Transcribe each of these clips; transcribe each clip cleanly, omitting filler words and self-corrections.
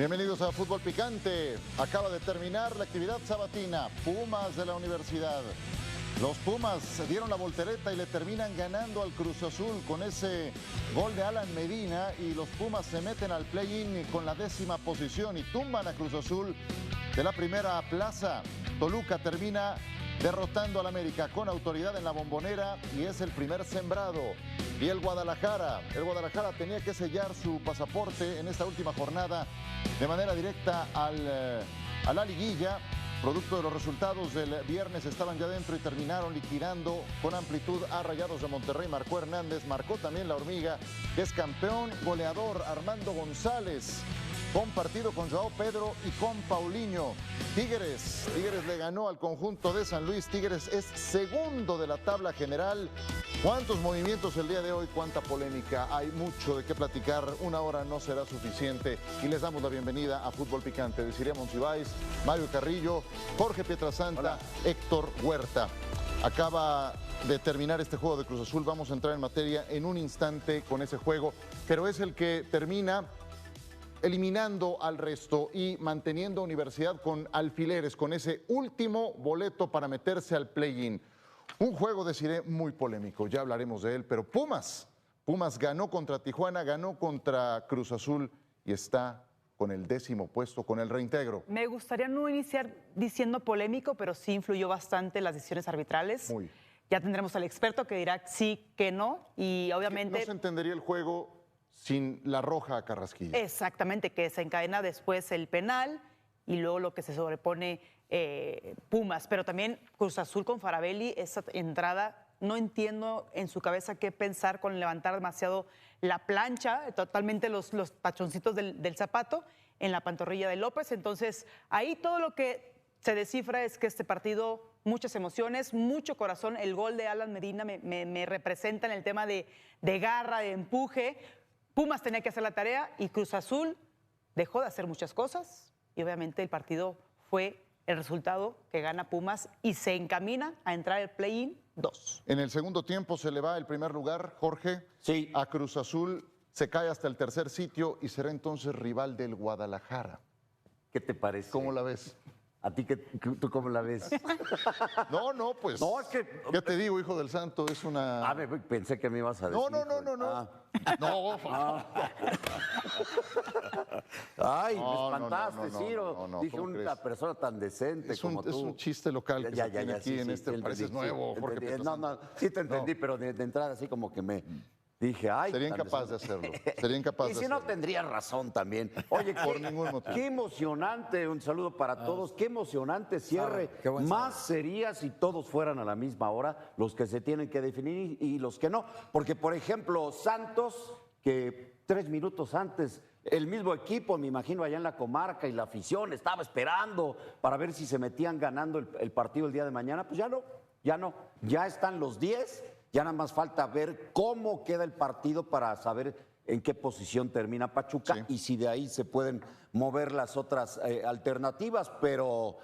Bienvenidos a Fútbol Picante. Acaba de terminar la actividad sabatina. Pumas de la Universidad. Los Pumas dieron la voltereta y le terminan ganando al Cruz Azul con ese gol de Alan Medina, y los Pumas se meten al play-in con la 10ª posición y tumban a Cruz Azul de la primera plaza. Toluca termina derrotando al América con autoridad en la Bombonera y es el primer sembrado. Y el Guadalajara tenía que sellar su pasaporte en esta última jornada de manera directa a la liguilla. Producto de los resultados del viernes, estaban ya dentro y terminaron liquidando con amplitud a Rayados de Monterrey. Marcó Hernández, marcó también la Hormiga, que es campeón goleador. Armando González compartido con Joao Pedro y con Paulinho. Tigres le ganó al conjunto de San Luis. Tigres es segundo de la tabla general. ¿Cuántos movimientos el día de hoy? ¿Cuánta polémica? Hay mucho de qué platicar. Una hora no será suficiente. Y les damos la bienvenida a Fútbol Picante. Desiree Monsiváis, Mario Carrillo, Jorge Pietrasanta, hola. Héctor Huerta. Acaba de terminar este juego de Cruz Azul. Vamos a entrar en materia en un instante con ese juego, pero es el que termina eliminando al resto y manteniendo a Universidad con alfileres, con ese último boleto para meterse al play-in. Un juego, deciré, muy polémico, ya hablaremos de él, pero Pumas ganó contra Tijuana, ganó contra Cruz Azul y está con el 10º puesto, con el reintegro. Me gustaría no iniciar diciendo polémico, pero sí influyó bastante las decisiones arbitrales. Muy. Ya tendremos al experto que dirá sí, que no, y obviamente... No se entendería el juego sin la roja a Carrasquilla. Exactamente, que desencadena después el penal y luego lo que se sobrepone Pumas. Pero también Cruz Azul con Faravelli, esa entrada, no entiendo en su cabeza qué pensar con levantar demasiado la plancha, totalmente los pachoncitos del zapato en la pantorrilla de López. Entonces, ahí todo lo que se descifra es que este partido, muchas emociones, mucho corazón. El gol de Alan Medina me representa en el tema de garra, de empuje. Pumas tenía que hacer la tarea y Cruz Azul dejó de hacer muchas cosas y obviamente el partido fue el resultado que gana Pumas y se encamina a entrar al play-in 2. En el segundo tiempo se le va el primer lugar, Jorge. Sí. A Cruz Azul, se cae hasta el tercer sitio y será entonces rival del Guadalajara. ¿Qué te parece? ¿Cómo la ves? ¿A ti tú cómo la ves? No, pues. No, es que. ¿Qué te digo, hijo del santo? Es una. Ah, pensé que me ibas a decir. No. No. Ay, me espantaste, Ciro. Dije una persona tan decente como tú. Es un chiste local que se tiene aquí en este país. Es nuevo, Jorge. No, sí te entendí, pero de entrada así como que me... Dije, ay. Sería incapaz de hacerlo. Y si no, tendría razón también. Oye, por ningún motivo. Qué emocionante, un saludo para todos. Qué emocionante cierre. Más sería si todos fueran a la misma hora los que se tienen que definir y los que no. Porque, por ejemplo, Santos, que 3 minutos antes, el mismo equipo, me imagino, allá en la comarca y la afición estaba esperando para ver si se metían ganando el partido el día de mañana. Pues ya no. Ya están los 10. Ya nada más falta ver cómo queda el partido para saber en qué posición termina Pachuca, sí, y si de ahí se pueden mover las otras alternativas. Pero,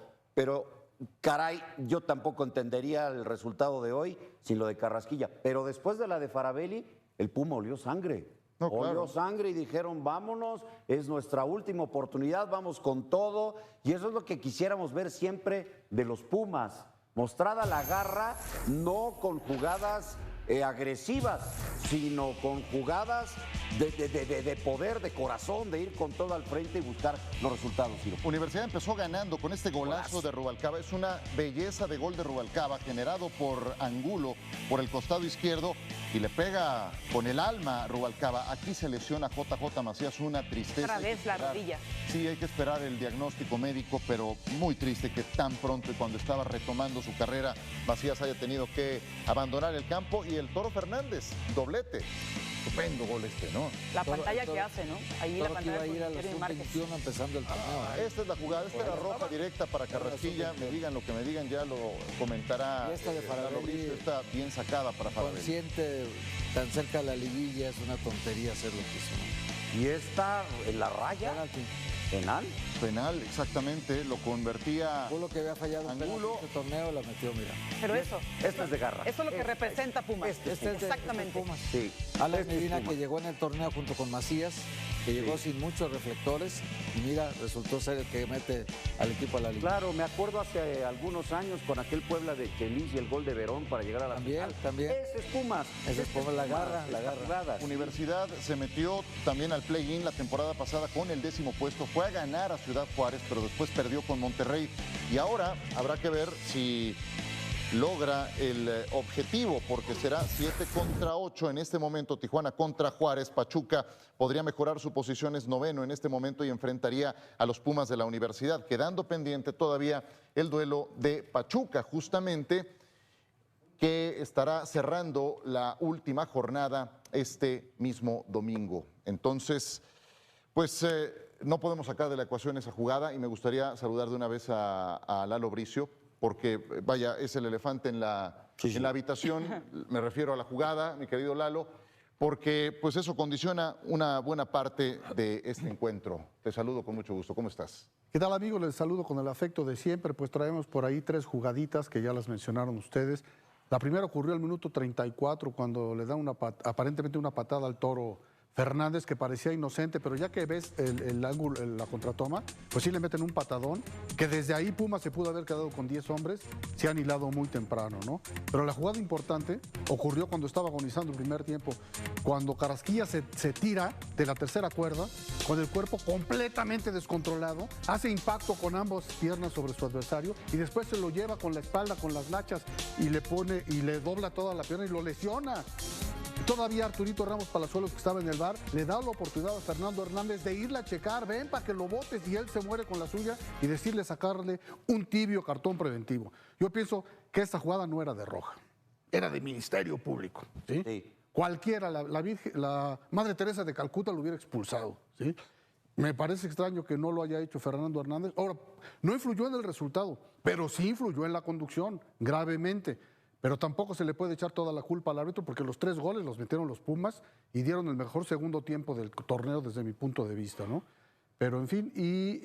caray, yo tampoco entendería el resultado de hoy sin lo de Carrasquilla. Pero después de la de Faravelli, el Puma olió sangre. No, claro. Olió sangre y dijeron, vámonos, es nuestra última oportunidad, vamos con todo. Y eso es lo que quisiéramos ver siempre de los Pumas. Mostrada la garra, no con jugadas agresivas, sino con jugadas de poder, de corazón, de ir con todo al frente y buscar los resultados, Ciro. Universidad empezó ganando con este golazo de Rubalcaba. Es una belleza de gol de Rubalcaba, generado por Angulo por el costado izquierdo, y le pega con el alma a Rubalcaba. Aquí se lesiona JJ Macías, una tristeza. Otra vez la rodilla. Sí, hay que esperar el diagnóstico médico, pero muy triste que tan pronto y cuando estaba retomando su carrera, Macías haya tenido que abandonar el campo. Y el Toro Fernández, doblete. Estupendo gol ¿no? La pantalla que hace, ¿no? Ahí la pantalla que iba a ir a los sub-21 empezando el torneo. Esta es la jugada, esta era roja directa para Carrasquilla. Me digan lo que me digan, ya lo comentará. Y esta de Faravelli, está bien sacada para Faravelli. Consciente, tan cerca de la liguilla, es una tontería hacer lo que hizo. ¿Y esta en la raya? Penal, exactamente, lo convertía. Fue lo que había fallado Angulo. en este torneo, la metió, mira. Pero eso. Esta es de garra. Eso es lo que representa Pumas. Este es exactamente. Pumas. Sí. Alan Medina, que llegó en el torneo junto con Macías, que llegó sin muchos reflectores y mira, resultó ser el que mete al equipo a la liga. Claro, me acuerdo hace algunos años con aquel Puebla de Chelis y el gol de Verón para llegar a la final. También. Ese es Pumas. Ese es Pumas, la garra. Universidad se metió también al play-in la temporada pasada con el 10º puesto. Fue a ganar a Ciudad Juárez, pero después perdió con Monterrey. Y ahora habrá que ver si logra el objetivo, porque será 7-8 en este momento. Tijuana contra Juárez. Pachuca podría mejorar su posición, es 9º en este momento y enfrentaría a los Pumas de la Universidad, quedando pendiente todavía el duelo de Pachuca, justamente, que estará cerrando la última jornada este mismo domingo. Entonces, pues no podemos sacar de la ecuación esa jugada y me gustaría saludar de una vez a Lalo Bricio, porque, vaya, es el elefante en la habitación, me refiero a la jugada, mi querido Lalo, porque pues eso condiciona una buena parte de este encuentro. Te saludo con mucho gusto, ¿cómo estás? ¿Qué tal, amigo? Les saludo con el afecto de siempre, pues traemos por ahí 3 jugaditas que ya las mencionaron ustedes. La primera ocurrió al minuto 34, cuando le da aparentemente una patada al Toro Fernández, que parecía inocente, pero ya que ves el ángulo, la contratoma, pues sí le meten un patadón, que desde ahí Pumas se pudo haber quedado con 10 hombres, se han hilado muy temprano, ¿no? Pero la jugada importante ocurrió cuando estaba agonizando el primer tiempo, cuando Carrasquilla se tira de la tercera cuerda, con el cuerpo completamente descontrolado, hace impacto con ambas piernas sobre su adversario y después se lo lleva con la espalda, con las nachas y le dobla toda la pierna y lo lesiona. Todavía Arturito Ramos Palazuelos, que estaba en el bar, le da la oportunidad a Fernando Hernández de irle a checar, ven para que lo botes, y él se muere con la suya y decirle sacarle un tibio cartón preventivo. Yo pienso que esta jugada no era de roja, era de Ministerio Público. ¿Sí? Sí. Cualquiera, la Madre Teresa de Calcuta lo hubiera expulsado. ¿Sí? Me parece extraño que no lo haya hecho Fernando Hernández. Ahora, no influyó en el resultado, pero sí influyó en la conducción, gravemente. Pero tampoco se le puede echar toda la culpa al árbitro, porque los 3 goles los metieron los Pumas y dieron el mejor segundo tiempo del torneo desde mi punto de vista, ¿no? Pero en fin, y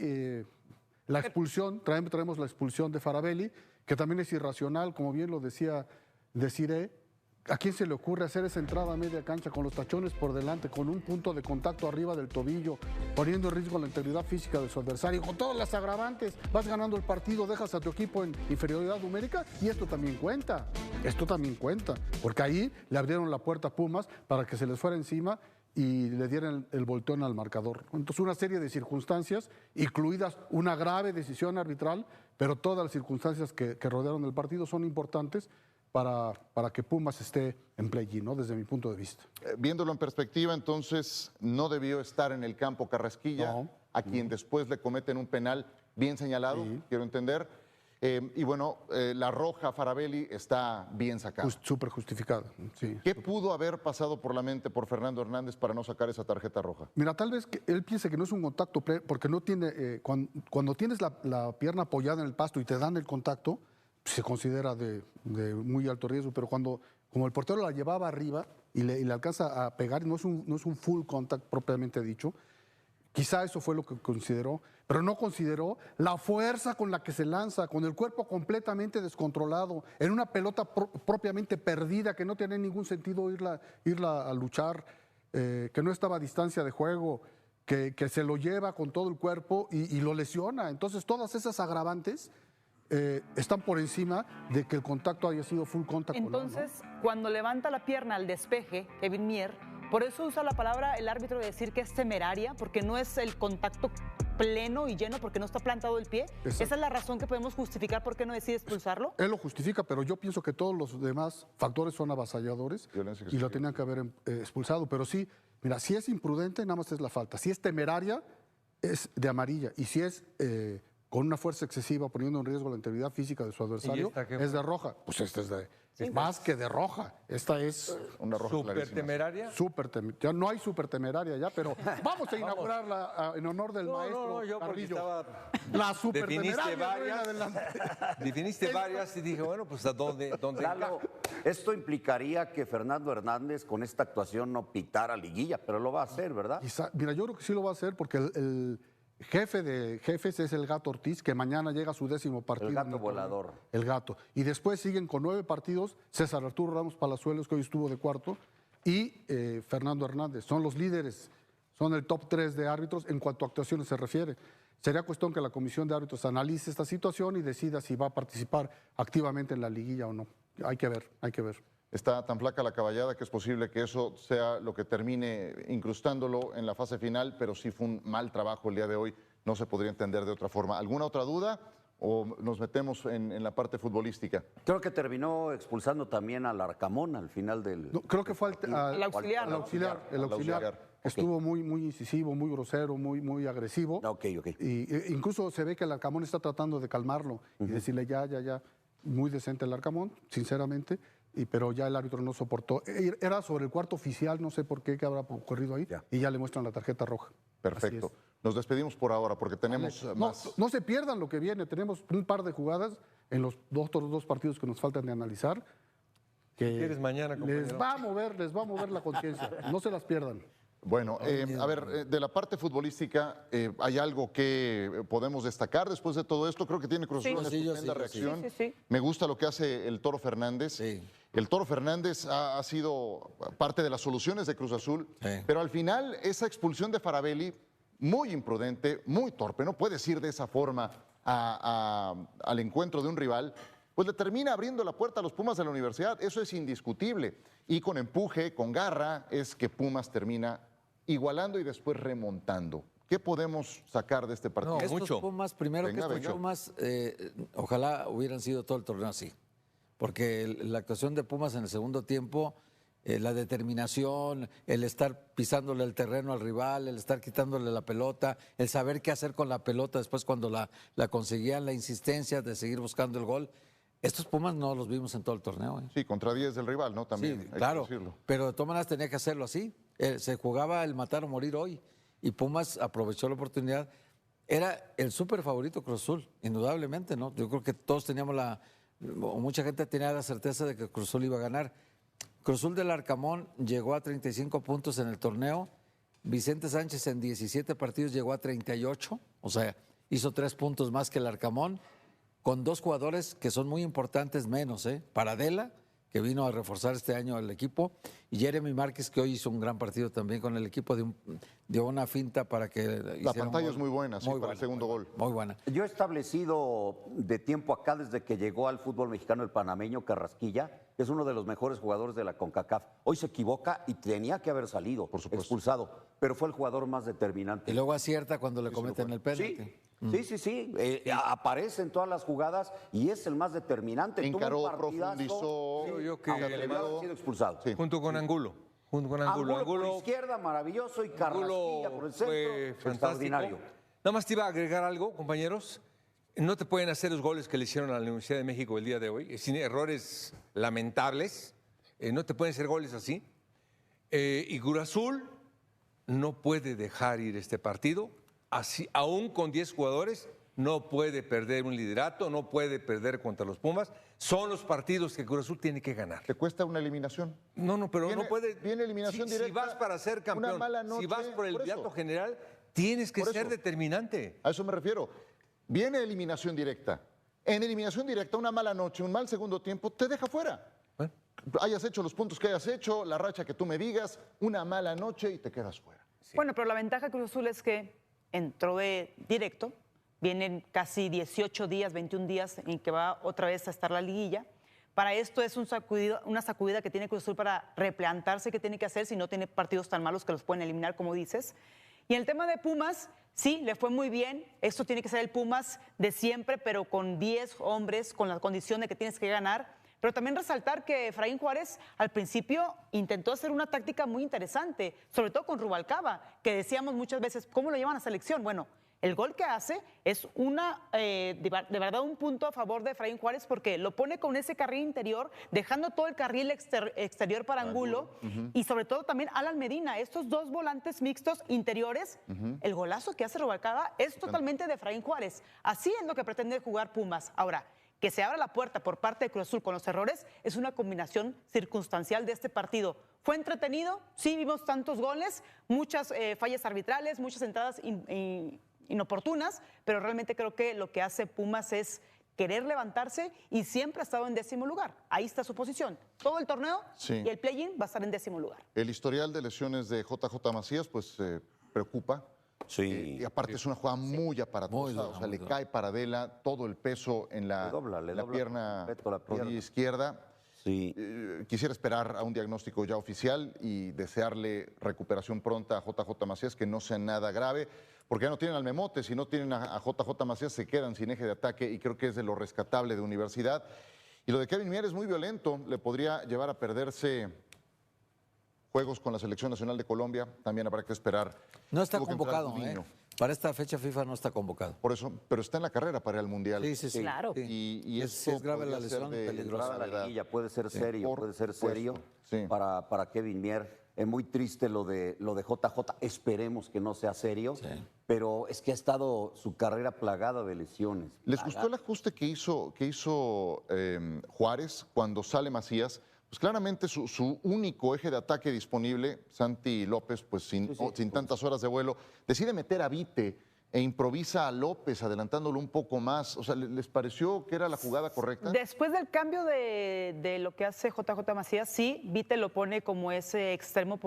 la expulsión, traemos la expulsión de Faravelli, que también es irracional, como bien lo decía Desiree. ¿A quién se le ocurre hacer esa entrada a media cancha con los tachones por delante, con un punto de contacto arriba del tobillo, poniendo en riesgo la integridad física de su adversario, con todas las agravantes? Vas ganando el partido, dejas a tu equipo en inferioridad numérica y esto también cuenta. Esto también cuenta, porque ahí le abrieron la puerta a Pumas para que se les fuera encima y le dieran el volteón al marcador. Entonces, una serie de circunstancias, incluidas una grave decisión arbitral, pero todas las circunstancias que rodearon el partido son importantes para que Pumas esté en play-in, ¿no? Desde mi punto de vista. Viéndolo en perspectiva, entonces, no debió estar en el campo Carrasquilla, a quien después le cometen un penal bien señalado, quiero entender. Y bueno, la roja a Faravelli está bien sacada. Súper justificada. Sí. ¿Qué pudo haber pasado por la mente por Fernando Hernández para no sacar esa tarjeta roja? Mira, tal vez que él piense que no es un contacto, porque no tiene, cuando tienes la pierna apoyada en el pasto y te dan el contacto, se considera de muy alto riesgo, pero como el portero la llevaba arriba y le alcanza a pegar, no es un full contact propiamente dicho. Quizá eso fue lo que consideró, pero no consideró la fuerza con la que se lanza, con el cuerpo completamente descontrolado, en una pelota propiamente perdida, que no tiene ningún sentido irla a luchar, que no estaba a distancia de juego, que se lo lleva con todo el cuerpo y lo lesiona. Entonces, todas esas agravantes están por encima de que el contacto haya sido full contact. Entonces, ¿no? Cuando levanta la pierna al despeje, Kevin Mier, por eso usa la palabra el árbitro de decir que es temeraria, porque no es el contacto pleno y lleno, porque no está plantado el pie. Exacto. ¿Esa es la razón que podemos justificar por qué no decide expulsarlo? Él lo justifica, pero yo pienso que todos los demás factores son avasalladores y lo tenían que haber expulsado. Pero sí, mira, si es imprudente, nada más es la falta. Si es temeraria, es de amarilla. Y si es con una fuerza excesiva, poniendo en riesgo la integridad física de su adversario, es de roja. Pues esta es más que de roja. Esta es una roja ¿Súper temeraria? Súper temeraria. Ya no hay súper temeraria ya, pero vamos a inaugurarla en honor del maestro yo Carrillo. La súper definiste varias y dije, bueno, pues ¿a dónde Lalo, esto implicaría que Fernando Hernández con esta actuación no pitara liguilla, pero lo va a hacer, ¿verdad? Mira, yo creo que sí lo va a hacer porque el jefe de jefes es el Gato Ortiz, que mañana llega a su 10º partido. El Gato volador. El Gato. Y después siguen con 9 partidos César Arturo Ramos Palazuelos, que hoy estuvo de cuarto, y Fernando Hernández. Son los líderes son el top 3 de árbitros en cuanto a actuaciones se refiere. Sería cuestión que la comisión de árbitros analice esta situación y decida si va a participar activamente en la liguilla o no. Hay que ver, hay que ver. Está tan flaca la caballada que es posible que eso sea lo que termine incrustándolo en la fase final, pero sí fue un mal trabajo el día de hoy, no se podría entender de otra forma. ¿Alguna otra duda o nos metemos en la parte futbolística? Creo que terminó expulsando también al Arcamón al final del... No, creo que fue El auxiliar, ¿no? el auxiliar. Estuvo muy incisivo, muy grosero, muy agresivo. Ok. Y incluso se ve que el Arcamón está tratando de calmarlo y decirle ya. Muy decente el Arcamón, sinceramente, pero ya el árbitro no soportó. Era sobre el cuarto oficial, no sé por qué, qué habrá ocurrido ahí, y ya le muestran la tarjeta roja. Perfecto. Nos despedimos por ahora porque tenemos más. No se pierdan lo que viene, tenemos un par de jugadas en los otros dos partidos que nos faltan de analizar. Que ¿Quieres mañana, compañero? les va a mover la conciencia, no se las pierdan. Bueno, a ver, de la parte futbolística, ¿hay algo que podemos destacar después de todo esto? Creo que tiene Cruz Azul una estupenda reacción. Sí. Me gusta lo que hace el Toro Fernández. Sí. El Toro Fernández ha sido parte de las soluciones de Cruz Azul, pero al final esa expulsión de Faravelli, muy imprudente, muy torpe, no puedes ir de esa forma al encuentro de un rival, pues le termina abriendo la puerta a los Pumas de la Universidad. Eso es indiscutible. Y con empuje, con garra, es que Pumas termina igualando y después remontando. ¿Qué podemos sacar de este partido? Estos mucho. Pumas, primero Venga, que estos Pumas, ojalá hubieran sido todo el torneo así. Porque la actuación de Pumas en el segundo tiempo, la determinación, el estar pisándole el terreno al rival, el estar quitándole la pelota, el saber qué hacer con la pelota después cuando la conseguían, la insistencia de seguir buscando el gol. Estos Pumas no los vimos en todo el torneo. Sí, contra 10 del rival, ¿no? También, Sí, hay que claro, decirlo. pero de todas maneras tenía que hacerlo así. Se jugaba el matar o morir hoy y Pumas aprovechó la oportunidad. Era el súper favorito Cruz Azul, indudablemente, ¿no? Yo creo que todos teníamos o mucha gente tenía la certeza de que Cruz Azul iba a ganar. Cruz Azul del Arcamón llegó a 35 puntos en el torneo. Vicente Sánchez en 17 partidos llegó a 38, o sea, hizo 3 puntos más que el Arcamón, con 2 jugadores que son muy importantes menos, Paradela, que vino a reforzar este año el equipo, y Jeremy Márquez, que hoy hizo un gran partido también con el equipo, dio una finta para que La pantalla es muy buena, sí, para el segundo gol. Muy buena. Yo he establecido de tiempo acá, desde que llegó al fútbol mexicano el panameño Carrasquilla, que es uno de los mejores jugadores de la CONCACAF. Hoy se equivoca y tenía que haber salido, Por supuesto. expulsado, pero fue el jugador más determinante. Y luego acierta cuando le cometen el penalti. Sí. Aparece en todas las jugadas y es el más determinante. Encaró, Tuvo un partidazo, profundizó. Yo que aunque debió haber sido expulsado. Sí. Junto con Angulo. Angulo por izquierda, maravilloso, y Carrasquilla por el fue centro, fantástico. extraordinario. Nada más te iba a agregar algo, compañeros. No te pueden hacer los goles que le hicieron a la Universidad de México el día de hoy, sin errores lamentables. No te pueden hacer goles así. Y Cruz Azul no puede dejar ir este partido. Así, aún con 10 jugadores, no puede perder un liderato, no puede perder contra los Pumas. Son los partidos que Cruz Azul tiene que ganar. ¿Te cuesta una eliminación? No, pero Viene- no puede. viene eliminación Si directa, vas para ser campeón, una mala noche, si vas por el por eso. liderato general, tienes que Por ser eso. determinante. A eso me refiero. Viene eliminación directa. En eliminación directa, una mala noche, un mal segundo tiempo, te deja fuera. Bueno. Hayas hecho los puntos que hayas hecho, la racha que tú me digas, una mala noche y te quedas fuera. Bueno, pero la ventaja de Cruz Azul es que entró de directo, vienen casi 18 días, 21 días en que va otra vez a estar la liguilla. Para esto es una sacudida que tiene Cruz Azul para replantarse qué tiene que hacer si no tiene partidos tan malos que los pueden eliminar, como dices. Y en el tema de Pumas, sí, le fue muy bien. Esto tiene que ser el Pumas de siempre, pero con 10 hombres, con la condición de que tienes que ganar. Pero también resaltar que Efraín Juárez al principio intentó hacer una táctica muy interesante, sobre todo con Rubalcaba, que decíamos muchas veces, ¿cómo lo llevan a selección? Bueno, el gol que hace es de verdad un punto a favor de Efraín Juárez porque lo pone con ese carril interior, dejando todo el carril exterior para Angulo y sobre todo también Alan Medina, estos 2 volantes mixtos interiores, el golazo que hace Rubalcaba es totalmente de Efraín Juárez. Así es lo que pretende jugar Pumas. Ahora, que se abra la puerta por parte de Cruz Azul con los errores es una combinación circunstancial de este partido. ¿Fue entretenido? Sí, vimos tantos goles, muchas fallas arbitrales, muchas entradas inoportunas, pero realmente creo que lo que hace Pumas es querer levantarse y siempre ha estado en 10º lugar. Ahí está su posición. Todo el torneo Sí. y el play-in va a estar en 10º lugar. El historial de lesiones de JJ Macías, pues preocupa. Sí. Y aparte es una jugada muy aparatosa, dura, o sea, muy le dura. cae para Adela todo el peso en la, Le dobla pierna, completo la pierna. rodilla izquierda. Sí. Quisiera esperar a un diagnóstico ya oficial y desearle recuperación pronta a JJ Macías, que no sea nada grave, porque ya no tienen al Memote, si no tienen a JJ Macías se quedan sin eje de ataque y creo que es de lo rescatable de Universidad. Y lo de Kevin Mier es muy violento, le podría llevar a perderse juegos con la Selección Nacional de Colombia, también habrá que esperar. No está Tuvo que entrar convocado, Gudiño. Para esta fecha FIFA no está convocado. Por eso, pero está en la carrera para ir al Mundial. Sí. Claro. Sí. Y Si eso es grave la podría ser lesión, de peligrosa. Entrada a la gravedad. liguilla puede ser serio, Por puede ser supuesto, serio sí. para Kevin Mier. Es muy triste lo de JJ. Esperemos que no sea serio, pero es que ha estado su carrera plagada de lesiones. ¿Les gustó el ajuste que hizo Juárez cuando sale Macías? Pues claramente su único eje de ataque disponible, Santi López, pues sin tantas horas de vuelo, decide meter a Vite e improvisa a López adelantándolo un poco más. O sea, ¿les pareció que era la jugada correcta? Después del cambio de lo que hace JJ Macías, sí, Vite lo pone como ese extremo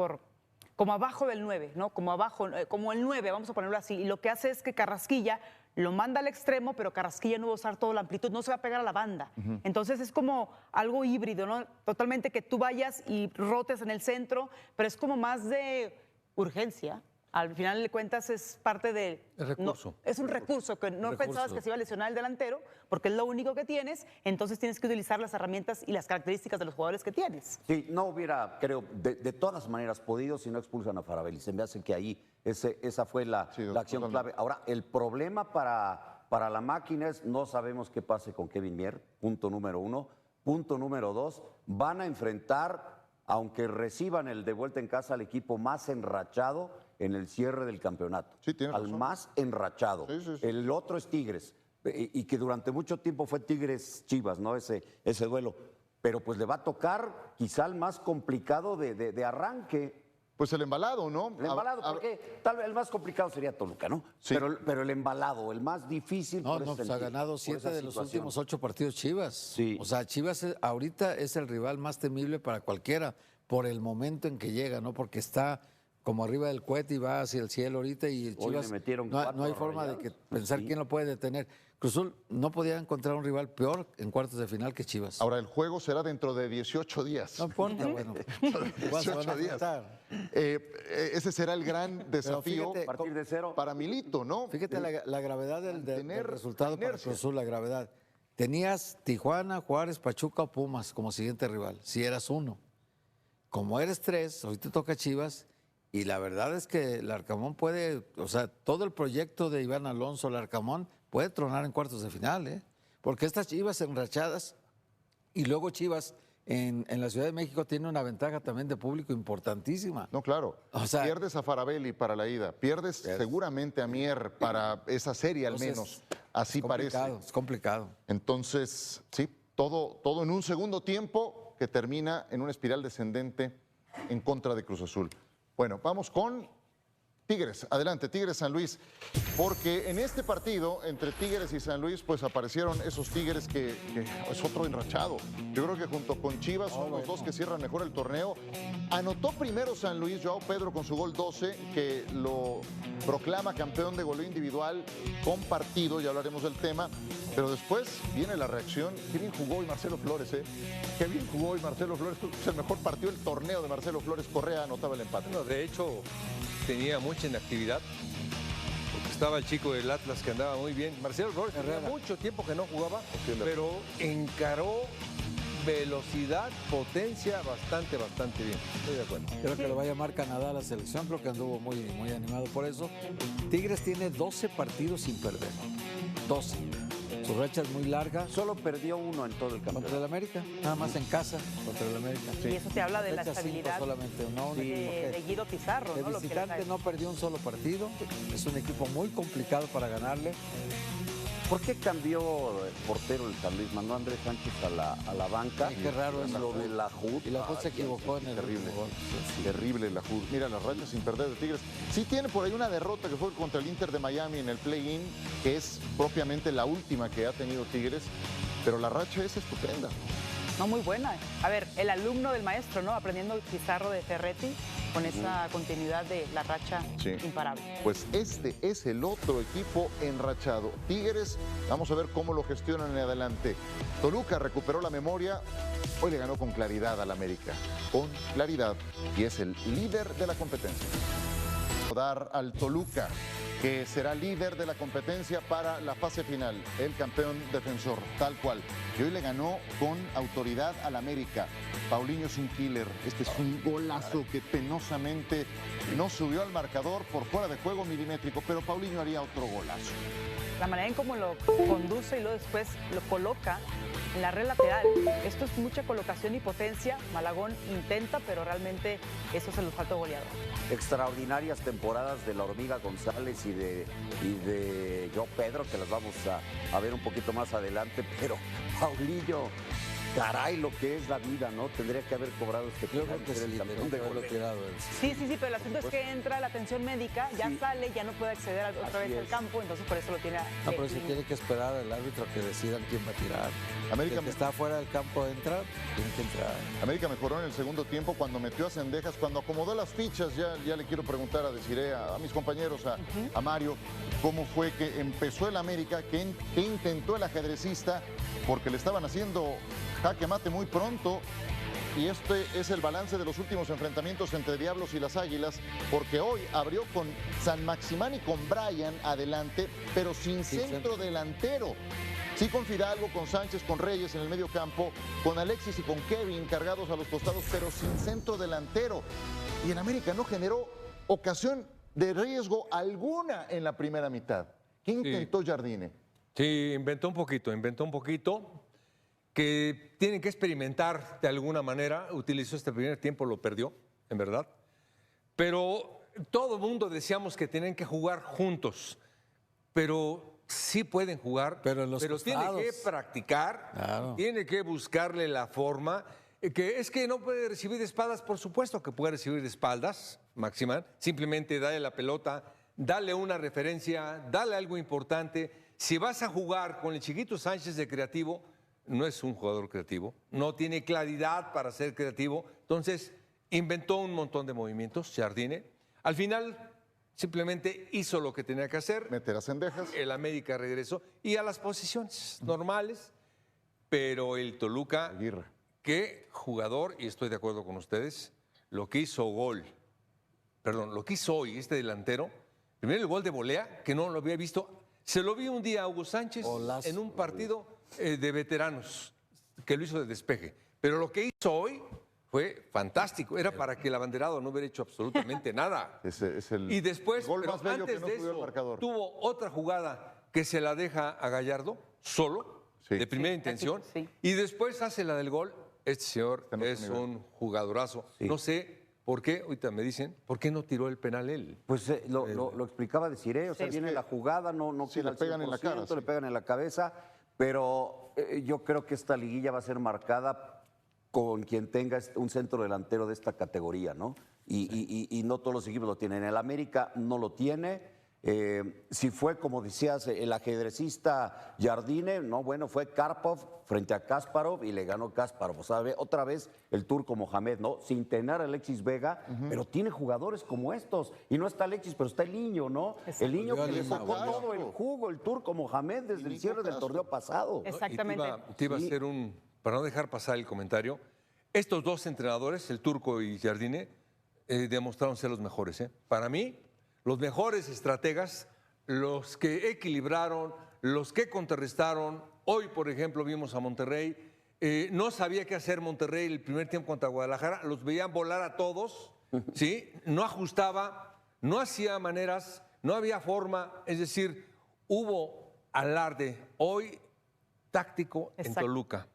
como abajo del 9, ¿no? Como abajo, como el 9, vamos a ponerlo así. Y lo que hace es que Carrasquilla lo manda al extremo, pero Carrasquilla no va a usar toda la amplitud, no se va a pegar a la banda. Entonces es como algo híbrido, ¿no? Totalmente que tú vayas y rotes en el centro, pero es como más de urgencia. Al final de cuentas es parte de... El recurso. No, es un recurso que no pensabas que se iba a lesionar el delantero, porque es lo único que tienes, entonces tienes que utilizar las herramientas y las características de los jugadores que tienes. Sí, no hubiera, creo, de todas maneras podido si no expulsan a Farabelli. Se me hace que ahí esa fue la acción clave. Ahora, el problema para la máquina es no sabemos qué pase con Kevin Mier, punto número 1. Punto número 2, van a enfrentar, aunque reciban el de vuelta en casa, al equipo más enrachado en el cierre del campeonato. Sí, tiene al razón. más enrachado. Sí. El otro es Tigres, y que durante mucho tiempo fue Tigres-Chivas, ¿no? Ese duelo. Pero pues le va a tocar quizá el más complicado de arranque. Pues el embalado, ¿no? El embalado, porque tal vez el más complicado sería Toluca, ¿no? Sí. Pero el embalado, el más difícil. No, por ese pues ha sentido, ganado por 7 esa de los situación. últimos 8 partidos Chivas. Sí. O sea, Chivas ahorita es el rival más temible para cualquiera por el momento en que llega, ¿no? Porque está como arriba del cohete y va hacia el cielo ahorita y el Hoy Chivas le metieron no hay 4 forma de Rayados. pensar quién lo puede detener. Cruz Azul no podía encontrar un rival peor en cuartos de final que Chivas. Ahora, el juego será dentro de 18 días. No importa, bueno. Igual se van a 18 días. enfrentar. Ese será el gran desafío fíjate, A partir de 0. para Milito, ¿no? Fíjate la gravedad del Mantener resultado para inercia. Cruz Azul, la gravedad. Tenías Tijuana, Juárez, Pachuca o Pumas como siguiente rival, si eras uno. Como eres 3, hoy te toca Chivas, y la verdad es que el Arcamón puede, o sea, todo el proyecto de Iván Alonso, el Arcamón, puede tronar en cuartos de final, ¿eh? Porque estas Chivas enrachadas, y luego Chivas en la Ciudad de México tiene una ventaja también de público importantísima. No, claro. O sea, pierdes a Farabelli para la ida, pierdes seguramente a Mier para esa serie al Entonces, menos. Así parece. Es complicado. Entonces, sí, todo en un segundo tiempo que termina en una espiral descendente en contra de Cruz Azul. Bueno, vamos con Tigres. Adelante, Tigres San Luis. Porque en este partido entre Tigres y San Luis, pues aparecieron esos Tigres que es otro enrachado. Yo creo que junto con Chivas son los dos que cierran mejor el torneo. Anotó primero San Luis, Joao Pedro con su gol 12, que lo proclama campeón de goleo individual compartido, ya hablaremos del tema. Pero después viene la reacción. Qué bien jugó hoy Marcelo Flores, ¿eh? Qué bien jugó hoy Marcelo Flores. Es el mejor partido del torneo de Marcelo Flores. Correa anotaba el empate. Bueno, de hecho, tenía mucha inactividad, porque estaba el chico del Atlas que andaba muy bien. Marcelo Flores tenía mucho tiempo que no jugaba, pero encaró velocidad, potencia bastante bien. Estoy de acuerdo. Creo que lo va a llamar Canadá a la selección, creo que anduvo muy animado por eso. Tigres tiene 12 partidos sin perder. 12. Su racha es muy larga. Solo perdió uno en todo el Contra campeonato. el América, nada más en casa contra el América. Y eso te habla de la Fecha 5 estabilidad solamente, no un equipo de que Guido Pizarro, de ¿no? Lo que le visitante trae. no perdió un solo partido. Es un equipo muy complicado para ganarle. ¿Por qué cambió el portero el San Luis? Mandó a Andrés Sánchez a la banca. Sí, qué raro es lo de la JUD. Y la JUD se equivocó en el terrible. último gol. Terrible la JUD. Mira, las rachas sin perder de Tigres. Sí tiene por ahí una derrota que fue contra el Inter de Miami en el play-in, que es propiamente la última que ha tenido Tigres, pero la racha es estupenda. No, muy buena. A ver, el alumno del maestro, ¿no? Aprendiendo el Pizarro de Ferretti. con esa continuidad de la racha imparable. Pues este es el otro equipo enrachado. Tigres, vamos a ver cómo lo gestionan en adelante. Toluca recuperó la memoria, hoy le ganó con claridad al América, con claridad, y es el líder de la competencia. Dar al Toluca, que será líder de la competencia para la fase final, el campeón defensor, tal cual. Y hoy le ganó con autoridad al América. Paulinho es un killer. Este es un golazo que penosamente no subió al marcador por fuera de juego milimétrico, pero Paulinho haría otro golazo. La manera en cómo lo conduce y luego después lo coloca en la red lateral. Esto es mucha colocación y potencia. Malagón intenta, pero realmente eso se lo falta goleador. Extraordinarias temporadas de la Hormiga González y de Joe Pedro, que las vamos a ver un poquito más adelante, pero Paulinho, caray, lo que es la vida, ¿no? Tendría que haber cobrado este penal, que ser el sí, campeón de goleo. Sí, pero el asunto es que entra la atención médica, ya sale, ya no puede acceder otra vez al campo, entonces por eso lo tiene. No, pero se tiene que esperar al árbitro a que decidan quién va a tirar. América El que está fuera del campo entra, tiene que entrar. América mejoró en el segundo tiempo cuando metió a Cendejas, cuando acomodó las fichas. Ya le quiero preguntar a Desiree, a mis compañeros, a Mario, cómo fue que empezó el América, que intentó el ajedrecista, porque le estaban haciendo jaque mate muy pronto. Y este es el balance de los últimos enfrentamientos entre Diablos y las Águilas, porque hoy abrió con San Maximán y con Brian adelante, pero sin centro delantero. Sí, con Fidalgo, con Sánchez, con Reyes en el medio campo, con Alexis y con Kevin cargados a los costados, pero sin centro delantero. Y en América no generó ocasión de riesgo alguna en la primera mitad. ¿Qué intentó Jardine? Sí, inventó un poquito, que tienen que experimentar de alguna manera. Utilizó este primer tiempo, lo perdió, en verdad. Pero todo el mundo decíamos que tenían que jugar juntos, pero sí pueden jugar, pero tiene que practicar, tiene que buscarle la forma, que es que no puede recibir de espaldas, por supuesto que puede recibir de espaldas, Maximán, simplemente dale la pelota, dale una referencia, dale algo importante. Si vas a jugar con el chiquito Sánchez de creativo, no es un jugador creativo, no tiene claridad para ser creativo, entonces inventó un montón de movimientos, Jardine. Al final simplemente hizo lo que tenía que hacer. Meter a Cendejas. El América regresó y a las posiciones normales, pero el Toluca, Aguirre. qué jugador, y estoy de acuerdo con ustedes, lo que hizo hoy este delantero, primero el gol de volea, que no lo había visto, se lo vi un día a Hugo Sánchez en un partido de veteranos, que lo hizo de despeje, pero lo que hizo hoy fue fantástico, era para que el abanderado no hubiera hecho absolutamente nada. Y después, gol más bello antes que no de subió al eso, marcador. tuvo otra jugada que se la deja a Gallardo, solo, de primera intención, y después hace la del gol. Este señor es un jugadorazo. No sé por qué, ahorita me dicen, ¿por qué no tiró el penal él? Pues lo explicaba Desiree, o sea, viene la jugada, no queda le pegan en la cara, le pegan en la cabeza, pero yo creo que esta liguilla va a ser marcada con quien tenga un centro delantero de esta categoría, ¿no? Y no todos los equipos lo tienen. El América no lo tiene. Si fue, como decías, el ajedrecista Jardine, no, bueno, fue Karpov frente a Kasparov y le ganó Kasparov. O sea, otra vez el turco Mohamed, ¿no? Sin tener a Alexis Vega, pero tiene jugadores como estos. Y no está Alexis, pero está el niño, ¿no? El niño que le sacó todo el jugo, el turco Mohamed, desde el cierre del torneo pasado. Exactamente. Te iba a hacer para no dejar pasar el comentario, estos dos entrenadores, el turco y Jardine, demostraron ser los mejores. Para mí, los mejores estrategas, los que equilibraron, los que contrarrestaron. Hoy, por ejemplo, vimos a Monterrey. No sabía qué hacer Monterrey el primer tiempo contra Guadalajara. Los veían volar a todos, ¿sí? No ajustaba, no hacía maneras, no había forma. Es decir, hubo alarde hoy táctico en Toluca.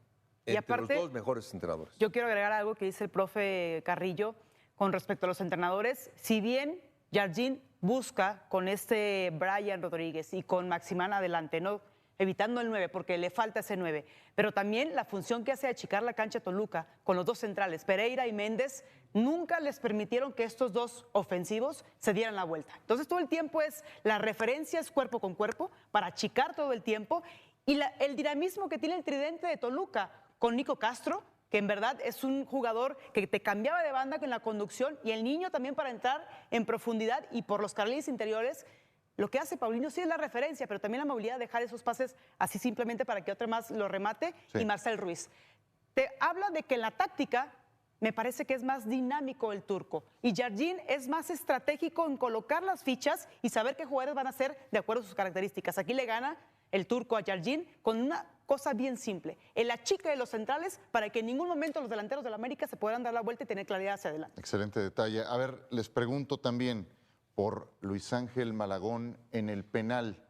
Y aparte, los dos mejores entrenadores. Yo quiero agregar algo que dice el profe Carrillo con respecto a los entrenadores. Si bien Jardine busca con este Brian Rodríguez y con Maximán adelante, ¿no? Evitando el 9, porque le falta ese 9. Pero también la función que hace achicar la cancha Toluca con los dos centrales, Pereira y Méndez, nunca les permitieron que estos dos ofensivos se dieran la vuelta. Entonces todo el tiempo la referencia es cuerpo con cuerpo para achicar todo el tiempo. Y el dinamismo que tiene el tridente de Toluca con Nico Castro, que en verdad es un jugador que te cambiaba de banda con la conducción y el niño también para entrar en profundidad y por los carriles interiores. Lo que hace Paulinho sí es la referencia, pero también la movilidad de dejar esos pases así simplemente para que otro más lo remate y Marcel Ruiz. Te habla de que en la táctica me parece que es más dinámico el turco y Jardín es más estratégico en colocar las fichas y saber qué jugadores van a ser de acuerdo a sus características. Aquí le gana el turco a Jardín con una cosa bien simple, el achique de los centrales para que en ningún momento los delanteros del América se puedan dar la vuelta y tener claridad hacia adelante. Excelente detalle. A ver, les pregunto también por Luis Ángel Malagón en el penal.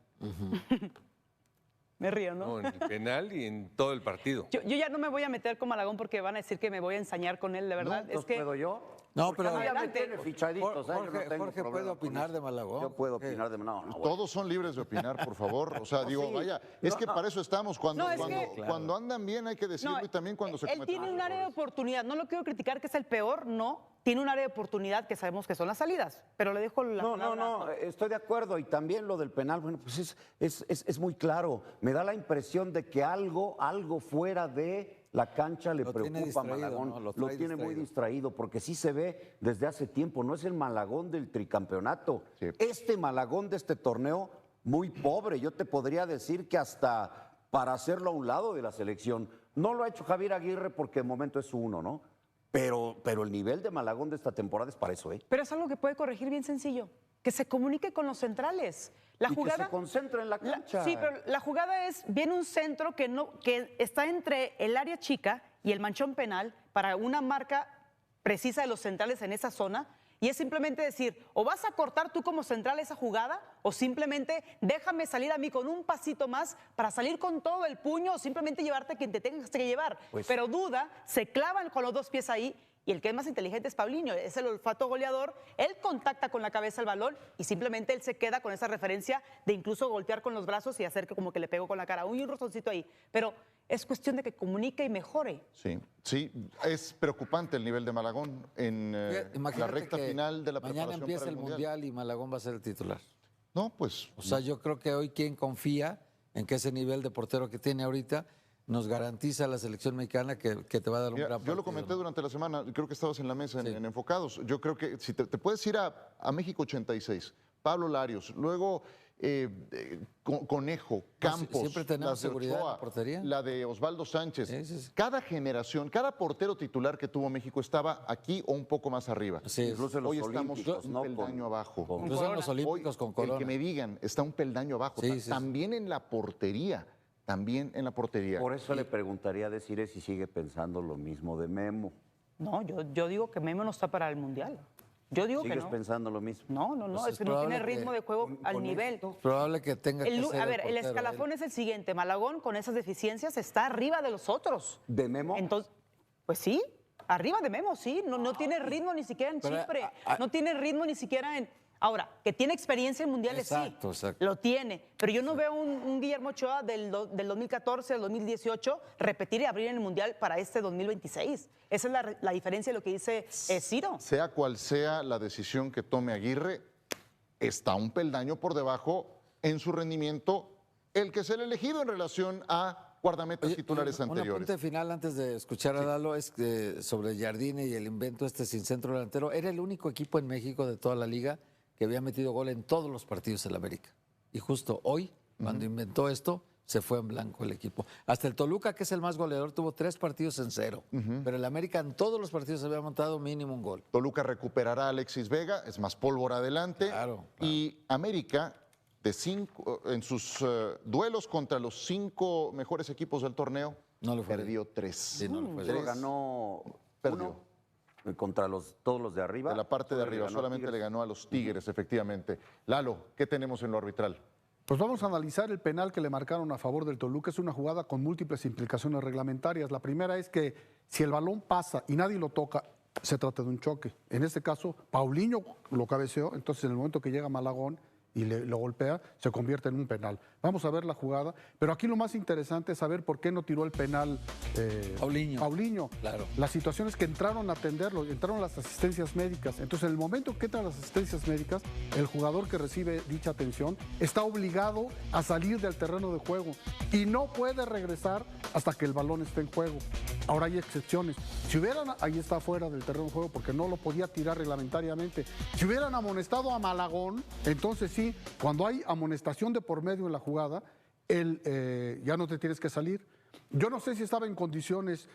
Me río, ¿no? No, en el penal y en todo el partido. Yo ya no me voy a meter con Malagón porque van a decir que me voy a ensañar con él, de verdad. ¿No? Es que ¿Puedo yo? No, pero Ya me adelante. tiene fichaditos, yo no Jorge, tengo Jorge problema puede con opinar eso. de Malagón. Yo puedo opinar de Malagón. No, Todos son libres de opinar, por favor. O sea, digo, sí. vaya, es que para eso estamos. Cuando, No, es que- cuando andan bien hay que decirlo y también cuando se él cometen tiene un área de errores. oportunidad. No lo quiero criticar que es el peor, no. Tiene un área de oportunidad que sabemos que son las salidas, pero le dejo la palabra. No, estoy de acuerdo. Y también lo del penal, bueno, pues es muy claro. Me da la impresión de que algo fuera de la cancha le Lo tiene preocupa a distraído, Malagón. ¿no? Lo Lo trae tiene muy distraído. distraído, porque sí se ve desde hace tiempo. No es el Malagón del tricampeonato. Sí. Este Malagón de este torneo, muy pobre. Yo te podría decir que hasta para hacerlo a un lado de la selección. No lo ha hecho Javier Aguirre porque de momento es uno, ¿no? Pero el nivel de Malagón de esta temporada es para eso, ¿eh? Pero es algo que puede corregir bien sencillo. Que se comunique con los centrales. La Y jugada, que se concentre en la cancha. sí, pero la jugada es, viene un centro que está entre el área chica y el manchón penal para una marca precisa de los centrales en esa zona. Y es simplemente decir, o vas a cortar tú como central esa jugada, o simplemente déjame salir a mí con un pasito más para salir con todo el puño, o simplemente llevarte a quien te tengas que llevar. Pues- Pero duda, se clavan con los dos pies ahí, y el que es más inteligente es Paulinho, es el olfato goleador, él contacta con la cabeza el balón y simplemente él se queda con esa referencia de incluso golpear con los brazos y hacer que como que le pegó con la cara. Uy, un rostoncito ahí. Pero es cuestión de que comunique y mejore. Sí, es preocupante el nivel de Malagón en la Imagínate recta que final de la mañana preparación empieza para el mundial y Malagón va a ser el titular. No, pues O sea, yo creo que hoy quien confía en que ese nivel de portero que tiene ahorita nos garantiza a la selección mexicana que te va a dar un mira, gran yo lo partido, comenté ¿no? durante la semana, creo que estabas en la mesa Sí. en Enfocados. Yo creo que si te puedes ir a México 86, Pablo Larios, luego Conejo, Campos, siempre tenemos las de seguridad en la Ochoa, portería. la de Osvaldo Sánchez. Sí. Cada generación, cada portero titular que tuvo México estaba aquí o un poco más arriba. Así es. Incluso en los Hoy estamos olímpicos, un ¿no? peldaño abajo. Incluso en los olímpicos con El Corona. que me digan, está un peldaño abajo. Sí, sí, sí. También en la portería. También en la portería. Por eso le preguntaría a Desiree si sigue pensando lo mismo de Memo. No, yo digo que Memo no está para el Mundial. Yo digo que ¿Sigues no. pensando lo mismo? No, Pues es es que no tiene probable ritmo que de juego al con nivel. esto- Es probable que tenga que ser A ver, el portero, escalafón es el siguiente. Malagón, con esas deficiencias, está arriba de los otros. ¿De Memo? Entonces, pues sí, arriba de Memo, sí. No tiene ritmo ni siquiera en Pero, Chipre. a- No tiene ritmo ni siquiera en... Ahora, que tiene experiencia en mundiales, Exacto, sí. exacto. Lo tiene. Pero yo no veo un Guillermo Ochoa del 2014 al 2018 repetir y abrir en el mundial para este 2026. Esa es la diferencia de lo que dice Ciro. Sea cual sea la decisión que tome Aguirre, está un peldaño por debajo en su rendimiento el que es el elegido en relación a guardametas Oye, titulares un anteriores. apunte final antes de escuchar a Lalo es que sobre Jardine y el invento sin centro delantero. Era el único equipo en México de toda la liga que había metido gol en todos los partidos en la América. Y justo hoy, cuando inventó esto, se fue en blanco el equipo. Hasta el Toluca, que es el más goleador, tuvo 3 partidos en 0. Pero el América en todos los partidos había montado mínimo un gol. Toluca recuperará a Alexis Vega, es más pólvora adelante. Claro. Y América, en sus duelos contra los 5 mejores equipos del torneo, No le fue perdió 3. Sí, no le fue Solo bien. ganó Perdió. uno contra todos los de arriba. De la parte de Solo le arriba, ganó a solamente Tigres. le ganó a los Tigres, efectivamente. Lalo, ¿qué tenemos en lo arbitral? Pues vamos a analizar el penal que le marcaron a favor del Toluca. Es una jugada con múltiples implicaciones reglamentarias. La primera es que si el balón pasa y nadie lo toca, se trata de un choque. En este caso, Paulinho lo cabeceó, entonces en el momento que llega Malagón y lo golpea, se convierte en un penal. Vamos a ver la jugada. Pero aquí lo más interesante es saber por qué no tiró el penal Paulinho. Claro. Las situaciones que entraron a atenderlo, entraron las asistencias médicas. Entonces, en el momento que entran las asistencias médicas, el jugador que recibe dicha atención está obligado a salir del terreno de juego y no puede regresar hasta que el balón esté en juego. Ahora hay excepciones. Si hubieran, ahí está fuera del terreno de juego porque no lo podía tirar reglamentariamente. Si hubieran amonestado a Malagón, entonces sí, cuando hay amonestación de por medio en la jugada, ya no te tienes que salir. Yo no sé si estaba en condiciones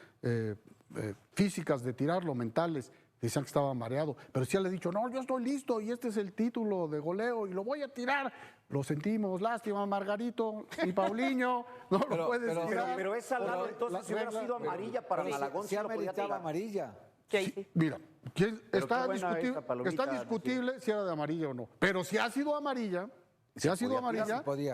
físicas de tirarlo, mentales. Decían que estaba mareado, pero sí le he dicho, no, yo estoy listo y este es el título de goleo y lo voy a tirar. Lo sentimos, lástima, Margarito y Paulinho, no lo puedes tirar. Pero esa lado, entonces, si hubiera sido amarilla para Malagón, sí ameritaba amarilla. Sí, mira, está palomita, discutible si era de amarilla o no, pero si ha sido amarilla,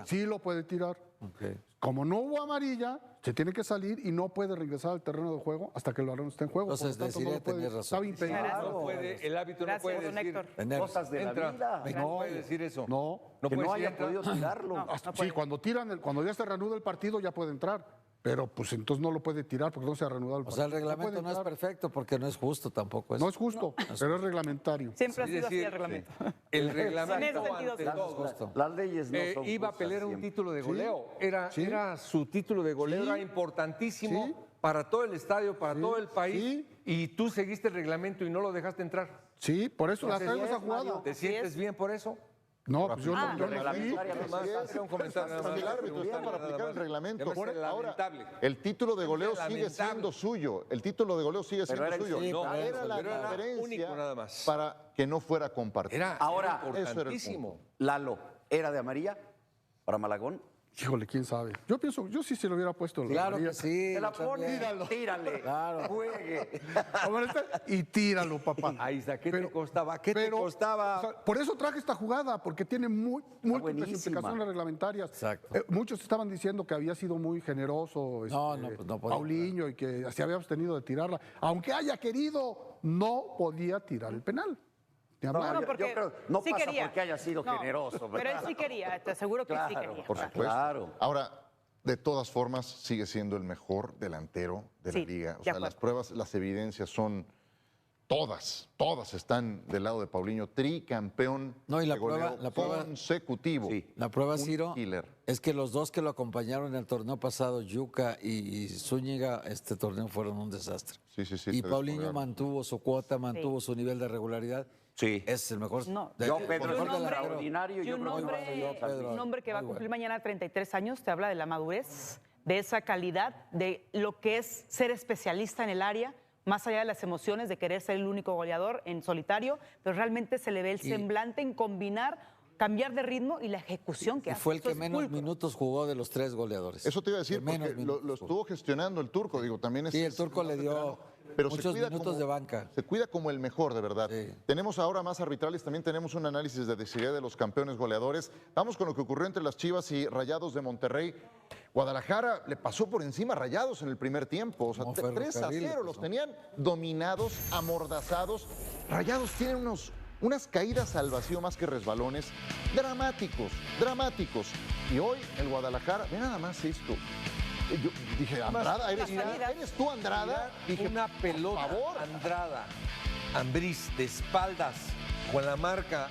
sí lo puede tirar. Okay. Como no hubo amarilla, se tiene que salir y no puede regresar al terreno de juego hasta que el balón esté en juego. Entonces, no lo puede, tener razón. estaba impedido. No puede, el árbitro no puede don decir Héctor. cosas de la vida. No puede decir eso. No, No Que puede no decir, haya entra. podido tirarlo. sí, cuando ya se reanuda el partido ya puede entrar. Pero pues entonces no lo puede tirar porque no se ha reanudado el O partido. sea, el reglamento puede no es entrar. perfecto porque no es justo tampoco. No es justo, pero es reglamentario. Siempre ha Es sido así decir, el reglamento. El En ese reglamento sentido, ante sí. todo. Justo. Las leyes no son Iba a justas pelear un siempre. título de goleo. Sí. Era su título de goleo, Sí. era importantísimo Sí. para todo el estadio, para Sí. todo el país. Sí. Y tú seguiste el reglamento y no lo dejaste entrar. Sí, por eso la traigo esa es, Mario. jugada. ¿Te sientes bien por eso? No, pues yo no. Reglamentariamente. Nada más, era un comentario. nada más. El árbitro está para Nada aplicar el más. reglamento. Llámese Ahora, lamentable. el título de goleo Llámese sigue lamentable. siendo suyo. El título de goleo sigue siendo era el suyo. suyo. No, Era la pero era diferencia único nada más. para que no fuera compartido. Era Ahora, era importantísimo. Lalo, ¿era de amarilla para Malagón? Híjole, quién sabe. Yo sí se lo hubiera puesto. Claro que sí. Te la yo también. pones, tírale. Claro. Juegue. Y tíralo, papá. Ahí está, ¿qué te Pero- costaba? ¿Qué te pero, costaba? o sea, por eso traje esta jugada, porque tiene múltiples buenísima. implicaciones reglamentarias. Exacto. Muchos estaban diciendo que había sido muy generoso No, pues no podía. Paulinho y que se había abstenido de tirarla. Aunque haya querido, no podía tirar el penal. Ni hablar. No, yo creo, no sí pasa quería. porque haya sido No, generoso. Pero él sí quería, te aseguro que sí Claro, quería. Por supuesto. Claro. Ahora, de todas formas, sigue siendo el mejor delantero de Sí, la liga. O de sea, acuerdo. las pruebas, las evidencias son todas están del lado de Paulinho, tricampeón No, y la de goleo prueba- consecutivo. Sí. La prueba, Un Ciro, killer. es que los dos que lo acompañaron en el torneo pasado, Yuca y Zúñiga, este torneo fueron un desastre. Sí, Y se Paulinho descolgaron. mantuvo su cuota, mantuvo su nivel de regularidad. Sí. Es el mejor. No. Yo, el Pedro, mejor es un delantero. extraordinario. Y Yo un creo que hombre, va a ser yo también. un hombre que va a Muy cumplir bueno. mañana 33 años, te habla de la madurez, de esa calidad, de lo que es ser especialista en el área, más allá de las emociones de querer ser el único goleador en solitario, pero realmente se le ve el semblante en combinar, cambiar de ritmo y la ejecución que Y hace. fue el Eso que es menos pulcro. minutos jugó de los tres goleadores. Eso te iba a decir, Que menos porque minutos lo jugó. estuvo gestionando el turco, digo, también es... Sí, el turco le dio pero se muchos cuida minutos como- de banca. Se cuida como el mejor, de verdad. Sí. Tenemos ahora más arbitrales, también tenemos un análisis de decidir de los campeones goleadores. Vamos con lo que ocurrió entre las Chivas y Rayados de Monterrey. Guadalajara le pasó por encima a Rayados en el primer tiempo, o sea, Como 3-0, ferrocarril, los ¿no? tenían dominados, amordazados. Rayados tienen unas caídas al vacío más que resbalones, dramáticos. Y hoy el Guadalajara, ve nada más esto. Yo dije, Andrada, ¿eres tú Andrada? Dije, Una pelota, por favor. Andrada, Ambriz, de espaldas, con la marca,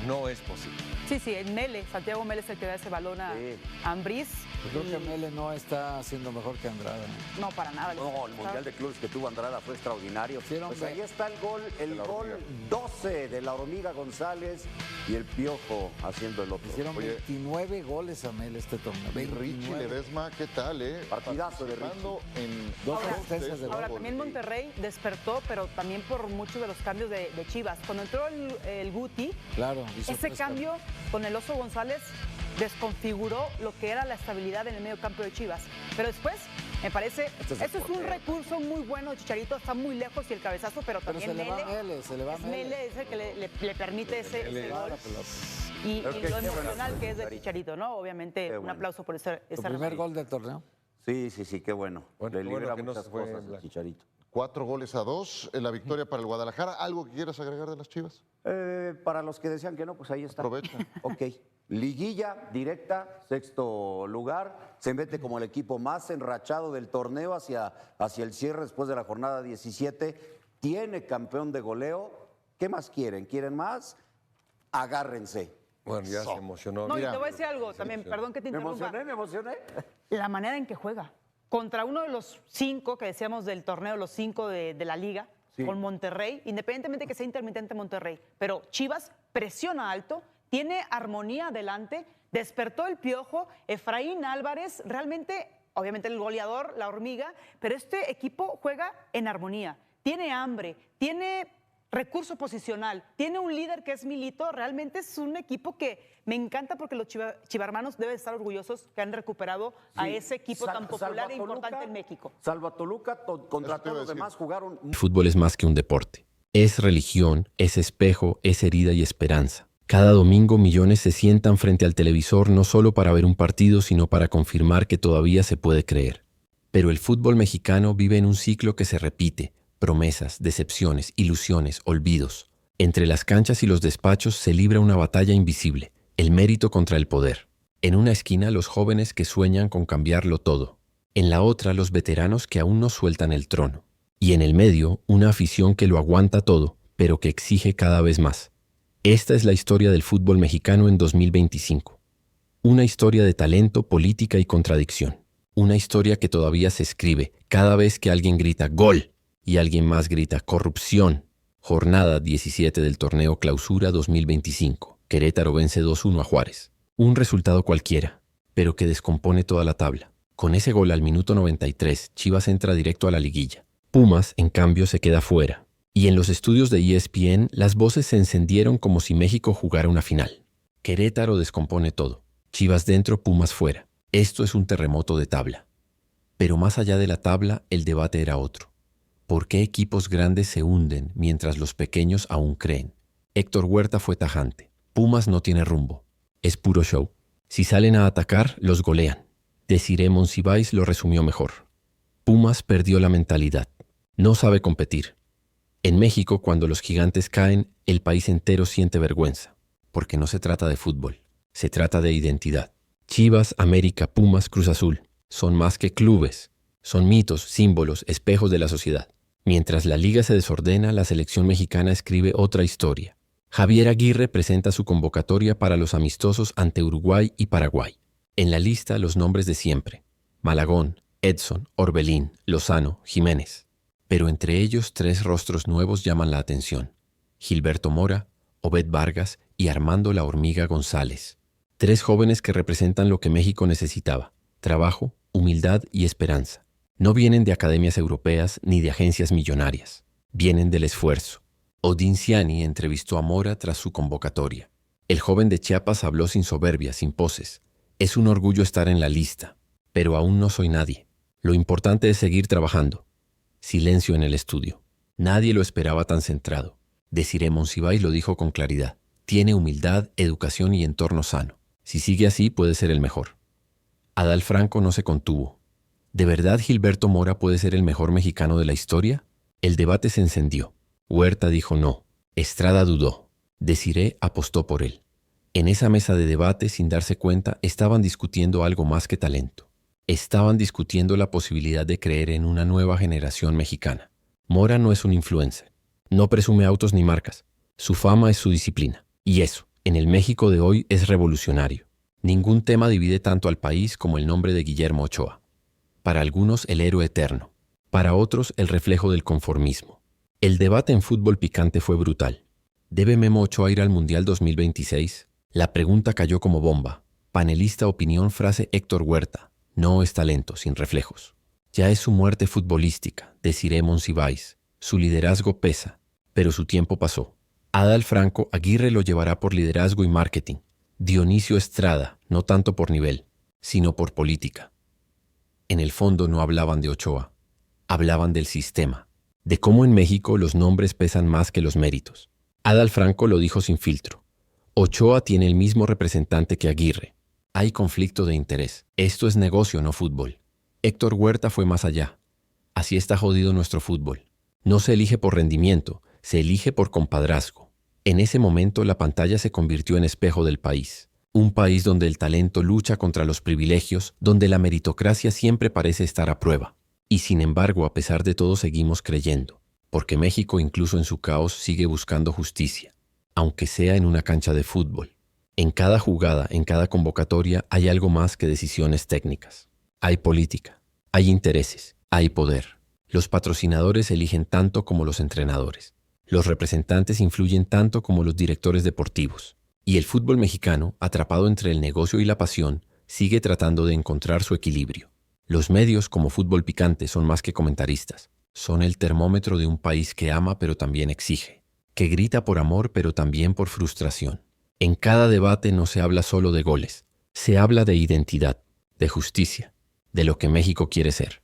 no es posible. Sí, Mele, Santiago Mele es el que da ese balón a Sí. Ambriz. Yo creo que Mele no está haciendo mejor que Andrada. No, para nada. No, el Mundial de Clubes que tuvo Andrada fue extraordinario. Sí, hombre. Pues ahí está el gol 12 de la Hormiga González y el Piojo haciendo el otro. Hicieron Oye. 29 goles a Mele este torneo. Y Richie 29. Ledesma, ¿qué tal, Partidazo de Participando en Dos Ahora- asistencias de Ahora, gol. también Monterrey despertó, pero también por muchos de los cambios de Chivas. Cuando entró el Guti, Claro. hizo ese tres cambio con el Oso González desconfiguró lo que era la estabilidad en el medio campo de Chivas. Pero después, me parece, Este es el eso es un portero. recurso muy bueno. Chicharito está muy lejos y el cabezazo, pero Pero también se le va Mele. Mele, se le va es Mele. Mele es el que le permite ese Mele. gol. La pelota. Y Pero lo qué bueno, emocional que es de Chicharito. Chicharito, ¿no? Obviamente, Qué un bueno. aplauso por ese Su primer remate. gol del torneo. Sí, qué bueno. Bueno, Le qué bueno libera que no muchas se fue cosas en el blanco. Chicharito. 4-2 en la victoria para el Guadalajara. ¿Algo que quieras agregar de las Chivas? Para los que decían que no, pues ahí está. Aprovecha. Ok. liguilla directa, 6º lugar, se mete como el equipo más enrachado del torneo hacia el cierre después de la jornada 17, tiene campeón de goleo. ¿Qué más quieren? ¿Quieren más? Agárrense. Bueno, ya se emocionó. No, y te voy a decir algo también, perdón que te interrumpa. Me emocioné. La manera en que juega. Contra uno de los 5 que decíamos del torneo, los 5 de la liga, con Monterrey, independientemente que sea intermitente Monterrey, pero Chivas presiona alto, tiene armonía adelante, despertó el Piojo, Efraín Álvarez, realmente, obviamente el goleador, la hormiga, pero este equipo juega en armonía, tiene hambre, tiene recurso posicional, tiene un líder que es Milito, realmente es un equipo que me encanta porque los chivarmanos deben estar orgullosos que han recuperado a ese equipo tan popular e importante en México. Salvo a Toluca, contra todos los demás jugaron. El fútbol es más que un deporte. Es religión, es espejo, es herida y esperanza. Cada domingo millones se sientan frente al televisor no solo para ver un partido, sino para confirmar que todavía se puede creer. Pero el fútbol mexicano vive en un ciclo que se repite. Promesas, decepciones, ilusiones, olvidos. Entre las canchas y los despachos se libra una batalla invisible, el mérito contra el poder. En una esquina los jóvenes que sueñan con cambiarlo todo. En la otra los veteranos que aún no sueltan el trono. Y en el medio una afición que lo aguanta todo, pero que exige cada vez más. Esta es la historia del fútbol mexicano en 2025. Una historia de talento, política y contradicción. Una historia que todavía se escribe cada vez que alguien grita ¡Gol! Y alguien más grita corrupción. Jornada 17 del torneo Clausura 2025. Querétaro vence 2-1 a Juárez. Un resultado cualquiera, pero que descompone toda la tabla. Con ese gol al minuto 93, Chivas entra directo a la liguilla. Pumas, en cambio, se queda fuera. Y en los estudios de ESPN, las voces se encendieron como si México jugara una final. Querétaro descompone todo. Chivas dentro, Pumas fuera. Esto es un terremoto de tabla. Pero más allá de la tabla, el debate era otro. ¿Por qué equipos grandes se hunden mientras los pequeños aún creen? Héctor Huerta fue tajante. Pumas no tiene rumbo. Es puro show. Si salen a atacar, los golean. Desiré Monsiváis lo resumió mejor. Pumas perdió la mentalidad. No sabe competir. En México, cuando los gigantes caen, el país entero siente vergüenza. Porque no se trata de fútbol. Se trata de identidad. Chivas, América, Pumas, Cruz Azul. Son más que clubes. Son mitos, símbolos, espejos de la sociedad. Mientras la liga se desordena, la selección mexicana escribe otra historia. Javier Aguirre presenta su convocatoria para los amistosos ante Uruguay y Paraguay. En la lista los nombres de siempre. Malagón, Edson, Orbelín, Lozano, Jiménez. Pero entre ellos 3 rostros nuevos llaman la atención. Gilberto Mora, Obed Vargas y Armando La Hormiga González. 3 jóvenes que representan lo que México necesitaba. Trabajo, humildad y esperanza. No vienen de academias europeas ni de agencias millonarias. Vienen del esfuerzo. Odín Ciani entrevistó a Mora tras su convocatoria. El joven de Chiapas habló sin soberbia, sin poses. Es un orgullo estar en la lista, pero aún no soy nadie. Lo importante es seguir trabajando. Silencio en el estudio. Nadie lo esperaba tan centrado. Desiré Monsiváis lo dijo con claridad. Tiene humildad, educación y entorno sano. Si sigue así, puede ser el mejor. Adal Franco no se contuvo. ¿De verdad Gilberto Mora puede ser el mejor mexicano de la historia? El debate se encendió. Huerta dijo no. Estrada dudó. Desiré apostó por él. En esa mesa de debate, sin darse cuenta, estaban discutiendo algo más que talento. Estaban discutiendo la posibilidad de creer en una nueva generación mexicana. Mora no es un influencer. No presume autos ni marcas. Su fama es su disciplina. Y eso, en el México de hoy, es revolucionario. Ningún tema divide tanto al país como el nombre de Guillermo Ochoa. Para algunos el héroe eterno, para otros el reflejo del conformismo. El debate en fútbol picante fue brutal. ¿Debe Memo Ochoa ir al Mundial 2026? La pregunta cayó como bomba. Panelista opinión frase Héctor Huerta. No es talento, sin reflejos. Ya es su muerte futbolística, Desiré Monsiváis. Su liderazgo pesa, pero su tiempo pasó. Adal Franco, Aguirre lo llevará por liderazgo y marketing. Dionisio Estrada, no tanto por nivel, sino por política. En el fondo no hablaban de Ochoa, hablaban del sistema, de cómo en México los nombres pesan más que los méritos. Adal Franco lo dijo sin filtro. Ochoa tiene el mismo representante que Aguirre. Hay conflicto de interés. Esto es negocio, no fútbol. Héctor Huerta fue más allá. Así está jodido nuestro fútbol. No se elige por rendimiento, se elige por compadrazgo. En ese momento la pantalla se convirtió en espejo del país. Un país donde el talento lucha contra los privilegios, donde la meritocracia siempre parece estar a prueba. Y sin embargo, a pesar de todo, seguimos creyendo, porque México, incluso en su caos, sigue buscando justicia, aunque sea en una cancha de fútbol. En cada jugada, en cada convocatoria, hay algo más que decisiones técnicas. Hay política, hay intereses, hay poder. Los patrocinadores eligen tanto como los entrenadores. Los representantes influyen tanto como los directores deportivos. Y el fútbol mexicano, atrapado entre el negocio y la pasión, sigue tratando de encontrar su equilibrio. Los medios, como Fútbol Picante, son más que comentaristas. Son el termómetro de un país que ama pero también exige, que grita por amor pero también por frustración. En cada debate no se habla solo de goles, se habla de identidad, de justicia, de lo que México quiere ser.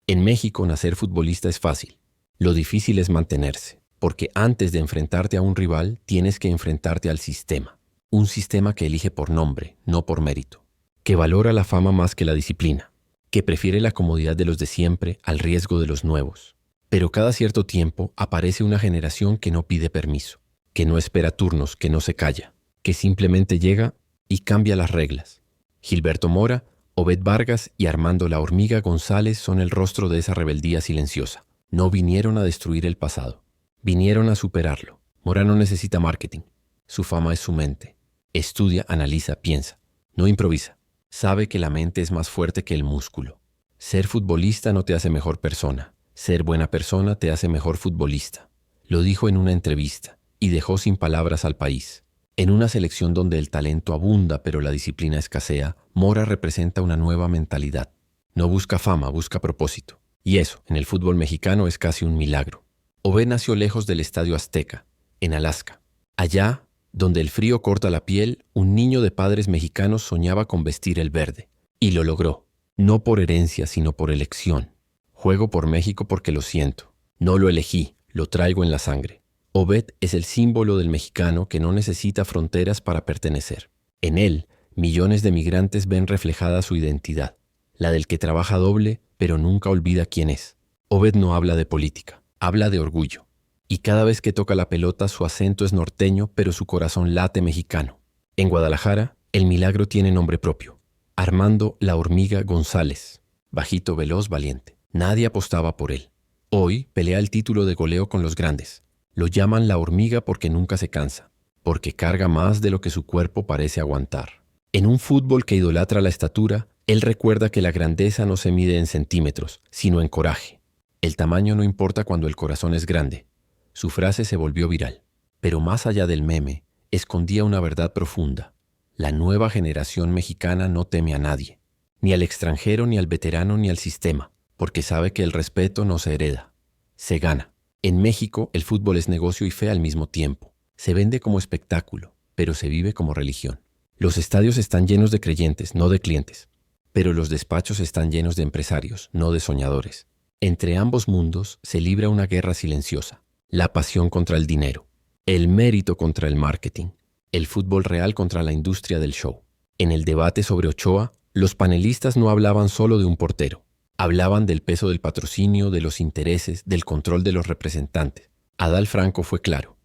En México nacer futbolista es fácil, lo difícil es mantenerse, porque antes de enfrentarte a un rival tienes que enfrentarte al sistema, un sistema que elige por nombre, no por mérito, que valora la fama más que la disciplina, que prefiere la comodidad de los de siempre al riesgo de los nuevos. Pero cada cierto tiempo aparece una generación que no pide permiso, que no espera turnos, que no se calla, que simplemente llega y cambia las reglas. Gilberto Mora, Obed Vargas y Armando La Hormiga González son el rostro de esa rebeldía silenciosa. No vinieron a destruir el pasado, vinieron a superarlo. Mora no necesita marketing, su fama es su mente. Estudia, analiza, piensa, no improvisa. Sabe que la mente es más fuerte que el músculo. Ser futbolista no te hace mejor persona. Ser buena persona te hace mejor futbolista. Lo dijo en una entrevista y dejó sin palabras al país. En una selección donde el talento abunda pero la disciplina escasea, Mora representa una nueva mentalidad. No busca fama, busca propósito. Y eso, en el fútbol mexicano, es casi un milagro. Obed nació lejos del Estadio Azteca, en Alaska. Allá, donde el frío corta la piel, un niño de padres mexicanos soñaba con vestir el verde. Y lo logró, no por herencia, sino por elección. Juego por México porque lo siento. No lo elegí, lo traigo en la sangre. Obed es el símbolo del mexicano que no necesita fronteras para pertenecer. En él, millones de migrantes ven reflejada su identidad, la del que trabaja doble, pero nunca olvida quién es. Obed no habla de política, habla de orgullo. Y cada vez que toca la pelota su acento es norteño, pero su corazón late mexicano. En Guadalajara, el milagro tiene nombre propio. Armando La Hormiga González, bajito, veloz, valiente. Nadie apostaba por él. Hoy pelea el título de goleo con los grandes. Lo llaman La Hormiga porque nunca se cansa, porque carga más de lo que su cuerpo parece aguantar. En un fútbol que idolatra la estatura, él recuerda que la grandeza no se mide en centímetros, sino en coraje. El tamaño no importa cuando el corazón es grande. Su frase se volvió viral, pero más allá del meme, escondía una verdad profunda. La nueva generación mexicana no teme a nadie, ni al extranjero, ni al veterano, ni al sistema, porque sabe que el respeto no se hereda, se gana. En México, el fútbol es negocio y fe al mismo tiempo. Se vende como espectáculo, pero se vive como religión. Los estadios están llenos de creyentes, no de clientes, pero los despachos están llenos de empresarios, no de soñadores. Entre ambos mundos se libra una guerra silenciosa. La pasión contra el dinero, el mérito contra el marketing, el fútbol real contra la industria del show. En el debate sobre Ochoa, los panelistas no hablaban solo de un portero. Hablaban del peso del patrocinio, de los intereses, del control de los representantes. Adal Franco fue claro.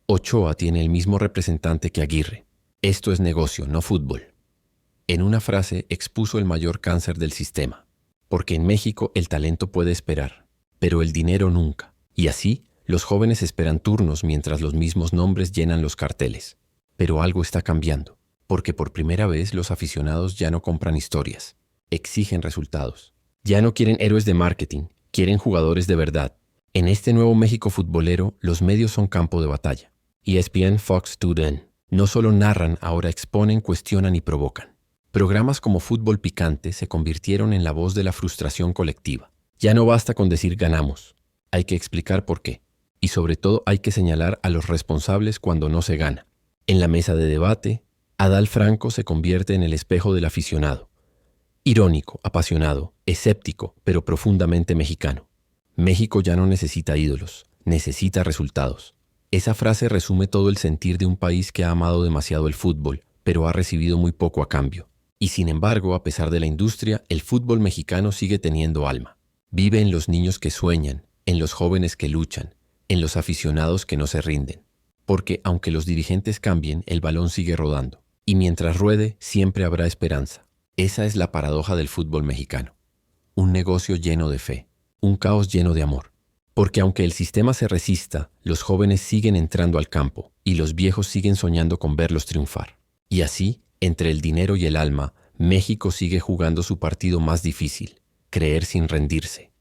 Ochoa tiene el mismo representante que Aguirre. Esto es negocio, no fútbol. En una frase expuso el mayor cáncer del sistema. Porque en México el talento puede esperar, pero el dinero nunca. Y así, los jóvenes esperan turnos mientras los mismos nombres llenan los carteles. Pero algo está cambiando, porque por primera vez los aficionados ya no compran historias, exigen resultados. Ya no quieren héroes de marketing, quieren jugadores de verdad. En este nuevo México futbolero, los medios son campo de batalla. ESPN, Fox, TUDN no solo narran, ahora exponen, cuestionan y provocan. Programas como Fútbol Picante se convirtieron en la voz de la frustración colectiva. Ya no basta con decir ganamos, hay que explicar por qué. Y sobre todo hay que señalar a los responsables cuando no se gana. En la mesa de debate, Adal Franco se convierte en el espejo del aficionado. Irónico, apasionado, escéptico, pero profundamente mexicano. México ya no necesita ídolos, necesita resultados. Esa frase resume todo el sentir de un país que ha amado demasiado el fútbol, pero ha recibido muy poco a cambio. Y sin embargo, a pesar de la industria, el fútbol mexicano sigue teniendo alma. Vive en los niños que sueñan, en los jóvenes que luchan, en los aficionados que no se rinden. Porque aunque los dirigentes cambien, el balón sigue rodando. y mientras ruede siempre habrá esperanza. Esa es la paradoja del fútbol mexicano. Un negocio lleno de fe, un caos lleno de amor. Porque aunque el sistema se resista, los jóvenes siguen entrando al campo y los viejos siguen soñando con verlos triunfar. Y así, entre el dinero y el alma, México sigue jugando su partido más difícil, creer sin rendirse.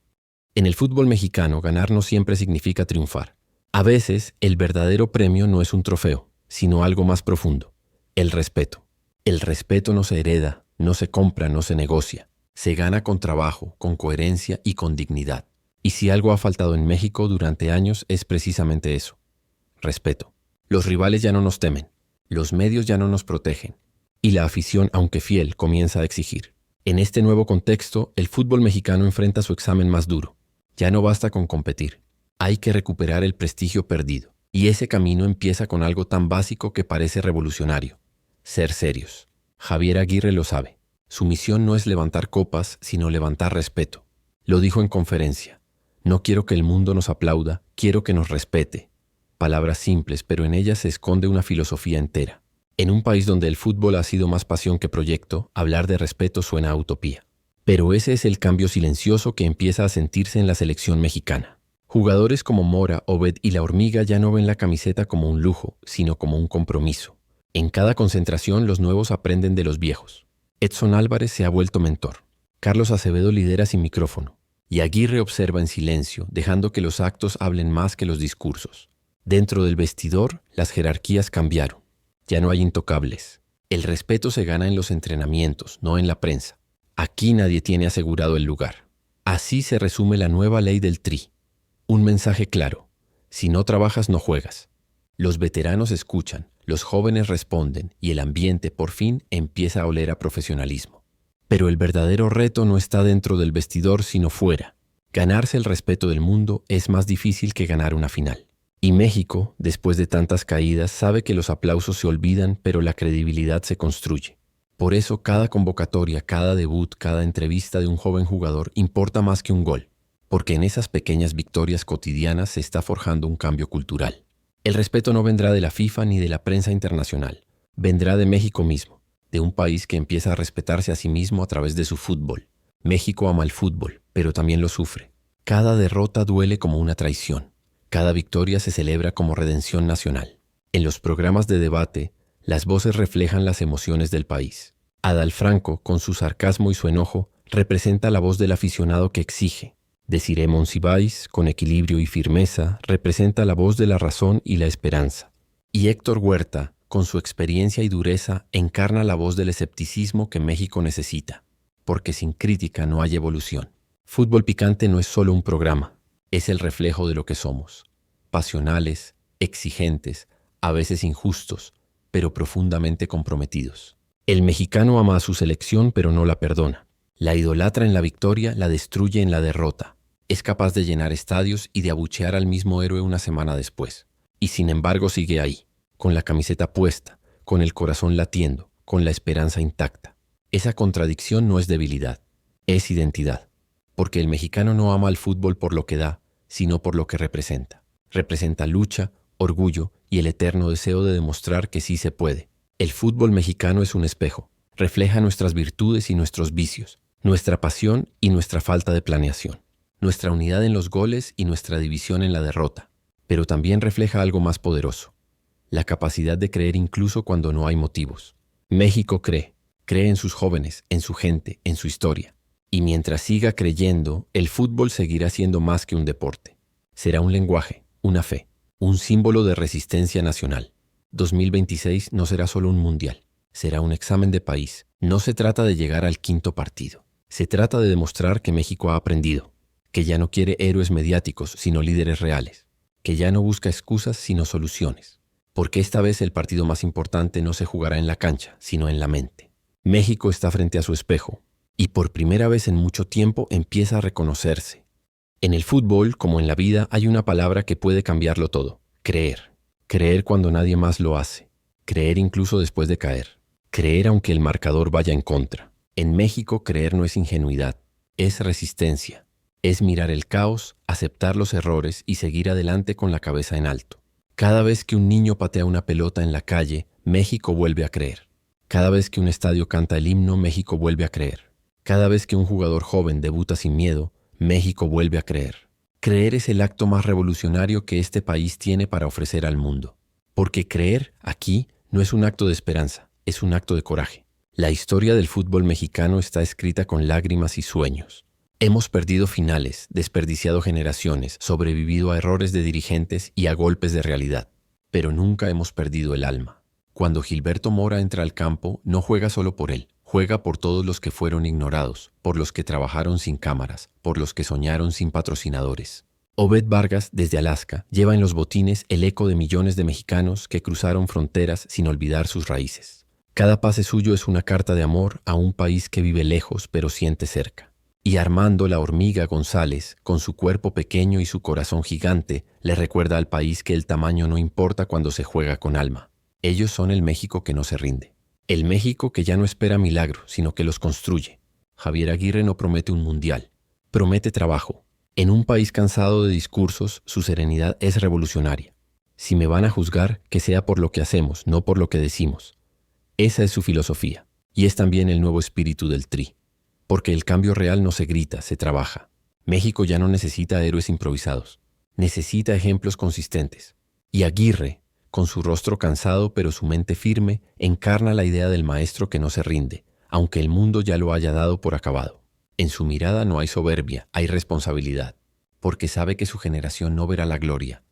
En el fútbol mexicano, ganar no siempre significa triunfar. A veces, el verdadero premio no es un trofeo, sino algo más profundo, el respeto. El respeto no se hereda, no se compra, no se negocia. Se gana con trabajo, con coherencia y con dignidad. Y si algo ha faltado en México durante años es precisamente eso, respeto. Los rivales ya no nos temen, los medios ya no nos protegen, y la afición, aunque fiel, comienza a exigir. En este nuevo contexto, el fútbol mexicano enfrenta su examen más duro. Ya no basta con competir, hay que recuperar el prestigio perdido. Y ese camino empieza con algo tan básico que parece revolucionario: ser serios. Javier Aguirre lo sabe. Su misión no es levantar copas, sino levantar respeto. Lo dijo en conferencia. No quiero que el mundo nos aplauda, quiero que nos respete. Palabras simples, pero en ellas se esconde una filosofía entera. En un país donde el fútbol ha sido más pasión que proyecto, hablar de respeto suena a utopía. Pero ese es el cambio silencioso que empieza a sentirse en la selección mexicana. Jugadores como Mora, Obed y La Hormiga ya no ven la camiseta como un lujo, sino como un compromiso. En cada concentración los nuevos aprenden de los viejos. Edson Álvarez se ha vuelto mentor. Carlos Acevedo lidera sin micrófono. Y Aguirre observa en silencio, dejando que los actos hablen más que los discursos. Dentro del vestidor, las jerarquías cambiaron. Ya no hay intocables. El respeto se gana en los entrenamientos, no en la prensa. Aquí nadie tiene asegurado el lugar. Así se resume la nueva ley del Tri. Un mensaje claro: si no trabajas, no juegas. Los veteranos escuchan, los jóvenes responden y el ambiente por fin empieza a oler a profesionalismo. Pero el verdadero reto no está dentro del vestidor, sino fuera. Ganarse el respeto del mundo es más difícil que ganar una final. Y México, después de tantas caídas, sabe que los aplausos se olvidan, pero la credibilidad se construye. Por eso cada convocatoria, cada debut, cada entrevista de un joven jugador importa más que un gol. Porque en esas pequeñas victorias cotidianas se está forjando un cambio cultural. El respeto no vendrá de la FIFA ni de la prensa internacional. Vendrá de México mismo, de un país que empieza a respetarse a sí mismo a través de su fútbol. México ama el fútbol, pero también lo sufre. Cada derrota duele como una traición. Cada victoria se celebra como redención nacional. En los programas de debate, las voces reflejan las emociones del país. Adal Franco, con su sarcasmo y su enojo, representa la voz del aficionado que exige. Desiree Monsiváis, con equilibrio y firmeza, representa la voz de la razón y la esperanza. Y Héctor Huerta, con su experiencia y dureza, encarna la voz del escepticismo que México necesita, porque sin crítica no hay evolución. Fútbol Picante no es solo un programa, es el reflejo de lo que somos. Pasionales, exigentes, a veces injustos, pero profundamente comprometidos. El mexicano ama a su selección, pero no la perdona. La idolatra en la victoria, la destruye en la derrota. Es capaz de llenar estadios y de abuchear al mismo héroe una semana después. Y sin embargo sigue ahí, con la camiseta puesta, con el corazón latiendo, con la esperanza intacta. Esa contradicción no es debilidad, es identidad. Porque el mexicano no ama al fútbol por lo que da, sino por lo que representa. Representa lucha, orgullo y el eterno deseo de demostrar que sí se puede. El fútbol mexicano es un espejo. Refleja nuestras virtudes y nuestros vicios, nuestra pasión y nuestra falta de planeación, nuestra unidad en los goles y nuestra división en la derrota. Pero también refleja algo más poderoso, la capacidad de creer incluso cuando no hay motivos. México cree en sus jóvenes, en su gente, en su historia. Y mientras siga creyendo, el fútbol seguirá siendo más que un deporte. Será un lenguaje, una fe, un símbolo de resistencia nacional. 2026 no será solo un mundial, será un examen de país. No se trata de llegar al quinto partido. Se trata de demostrar que México ha aprendido, que ya no quiere héroes mediáticos, sino líderes reales, que ya no busca excusas, sino soluciones. Porque esta vez el partido más importante no se jugará en la cancha, sino en la mente. México está frente a su espejo, y por primera vez en mucho tiempo empieza a reconocerse. En el fútbol, como en la vida, hay una palabra que puede cambiarlo todo: creer. Creer cuando nadie más lo hace. Creer incluso después de caer. Creer aunque el marcador vaya en contra. En México, creer no es ingenuidad, es resistencia. Es mirar el caos, aceptar los errores y seguir adelante con la cabeza en alto. Cada vez que un niño patea una pelota en la calle, México vuelve a creer. Cada vez que un estadio canta el himno, México vuelve a creer. Cada vez que un jugador joven debuta sin miedo, México vuelve a creer. Creer es el acto más revolucionario que este país tiene para ofrecer al mundo. Porque creer aquí no es un acto de esperanza, es un acto de coraje. La historia del fútbol mexicano está escrita con lágrimas y sueños. Hemos perdido finales, desperdiciado generaciones, sobrevivido a errores de dirigentes y a golpes de realidad. Pero nunca hemos perdido el alma. Cuando Gilberto Mora entra al campo, no juega solo por él, juega por todos los que fueron ignorados, por los que trabajaron sin cámaras, por los que soñaron sin patrocinadores. Obed Vargas, desde Alaska, lleva en los botines el eco de millones de mexicanos que cruzaron fronteras sin olvidar sus raíces. Cada pase suyo es una carta de amor a un país que vive lejos pero siente cerca. Y Armando la Hormiga González, con su cuerpo pequeño y su corazón gigante, le recuerda al país que el tamaño no importa cuando se juega con alma. Ellos son el México que no se rinde. El México que ya no espera milagro, sino que los construye. Javier Aguirre no promete un mundial, promete trabajo. En un país cansado de discursos, su serenidad es revolucionaria. Si me van a juzgar, que sea por lo que hacemos, no por lo que decimos. Esa es su filosofía, y es también el nuevo espíritu del Tri. Porque el cambio real no se grita, se trabaja. México ya no necesita héroes improvisados, necesita ejemplos consistentes. Y Aguirre, con su rostro cansado pero su mente firme, encarna la idea del maestro que no se rinde, aunque el mundo ya lo haya dado por acabado. En su mirada no hay soberbia, hay responsabilidad, porque sabe que su generación no verá la gloria,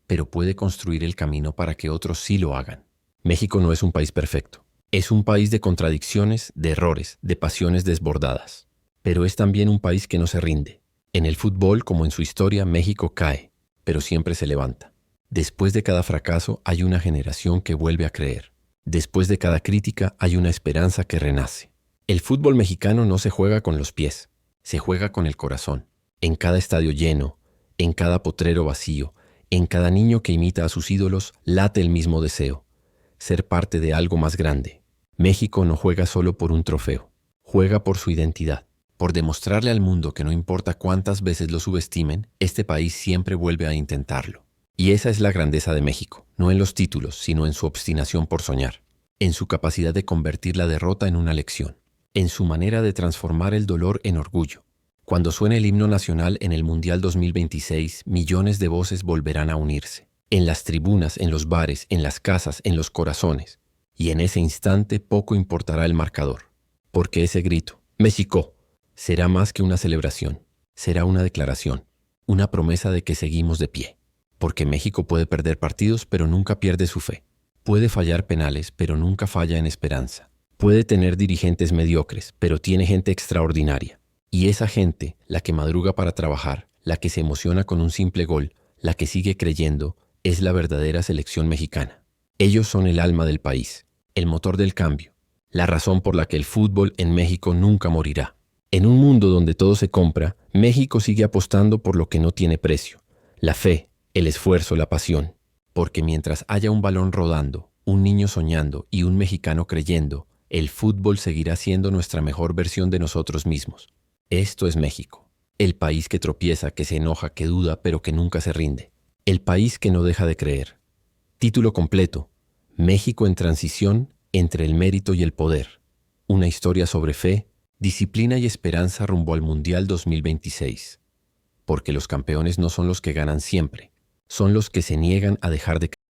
pero puede construir el camino para que otros sí lo hagan. México no es un país perfecto. Es un país de contradicciones, de errores, de pasiones desbordadas. Pero es también un país que no se rinde. En el fútbol, como en su historia, México cae, pero siempre se levanta. Después de cada fracaso hay una generación que vuelve a creer. Después de cada crítica hay una esperanza que renace. El fútbol mexicano no se juega con los pies, se juega con el corazón. En cada estadio lleno, en cada potrero vacío, en cada niño que imita a sus ídolos, late el mismo deseo: ser parte de algo más grande. México no juega solo por un trofeo, juega por su identidad. Por demostrarle al mundo que no importa cuántas veces lo subestimen, este país siempre vuelve a intentarlo. Y esa es la grandeza de México, no en los títulos, sino en su obstinación por soñar, en su capacidad de convertir la derrota en una lección, en su manera de transformar el dolor en orgullo. Cuando suene el himno nacional en el Mundial 2026, millones de voces volverán a unirse. En las tribunas, en los bares, en las casas, en los corazones. Y en ese instante poco importará el marcador, porque ese grito, México, será más que una celebración, será una declaración, una promesa de que seguimos de pie. Porque México puede perder partidos, pero nunca pierde su fe. Puede fallar penales, pero nunca falla en esperanza. Puede tener dirigentes mediocres, pero tiene gente extraordinaria. Y esa gente, la que madruga para trabajar, la que se emociona con un simple gol, la que sigue creyendo, es la verdadera selección mexicana. Ellos son el alma del país, el motor del cambio, la razón por la que el fútbol en México nunca morirá. En un mundo donde todo se compra, México sigue apostando por lo que no tiene precio: la fe, el esfuerzo, la pasión. Porque mientras haya un balón rodando, un niño soñando y un mexicano creyendo, el fútbol seguirá siendo nuestra mejor versión de nosotros mismos. Esto es México, el país que tropieza, que se enoja, que duda, pero que nunca se rinde. El país que no deja de creer. Título completo: México en transición entre el mérito y el poder. Una historia sobre fe, disciplina y esperanza rumbo al Mundial 2026. Porque los campeones no son los que ganan siempre, son los que se niegan a dejar de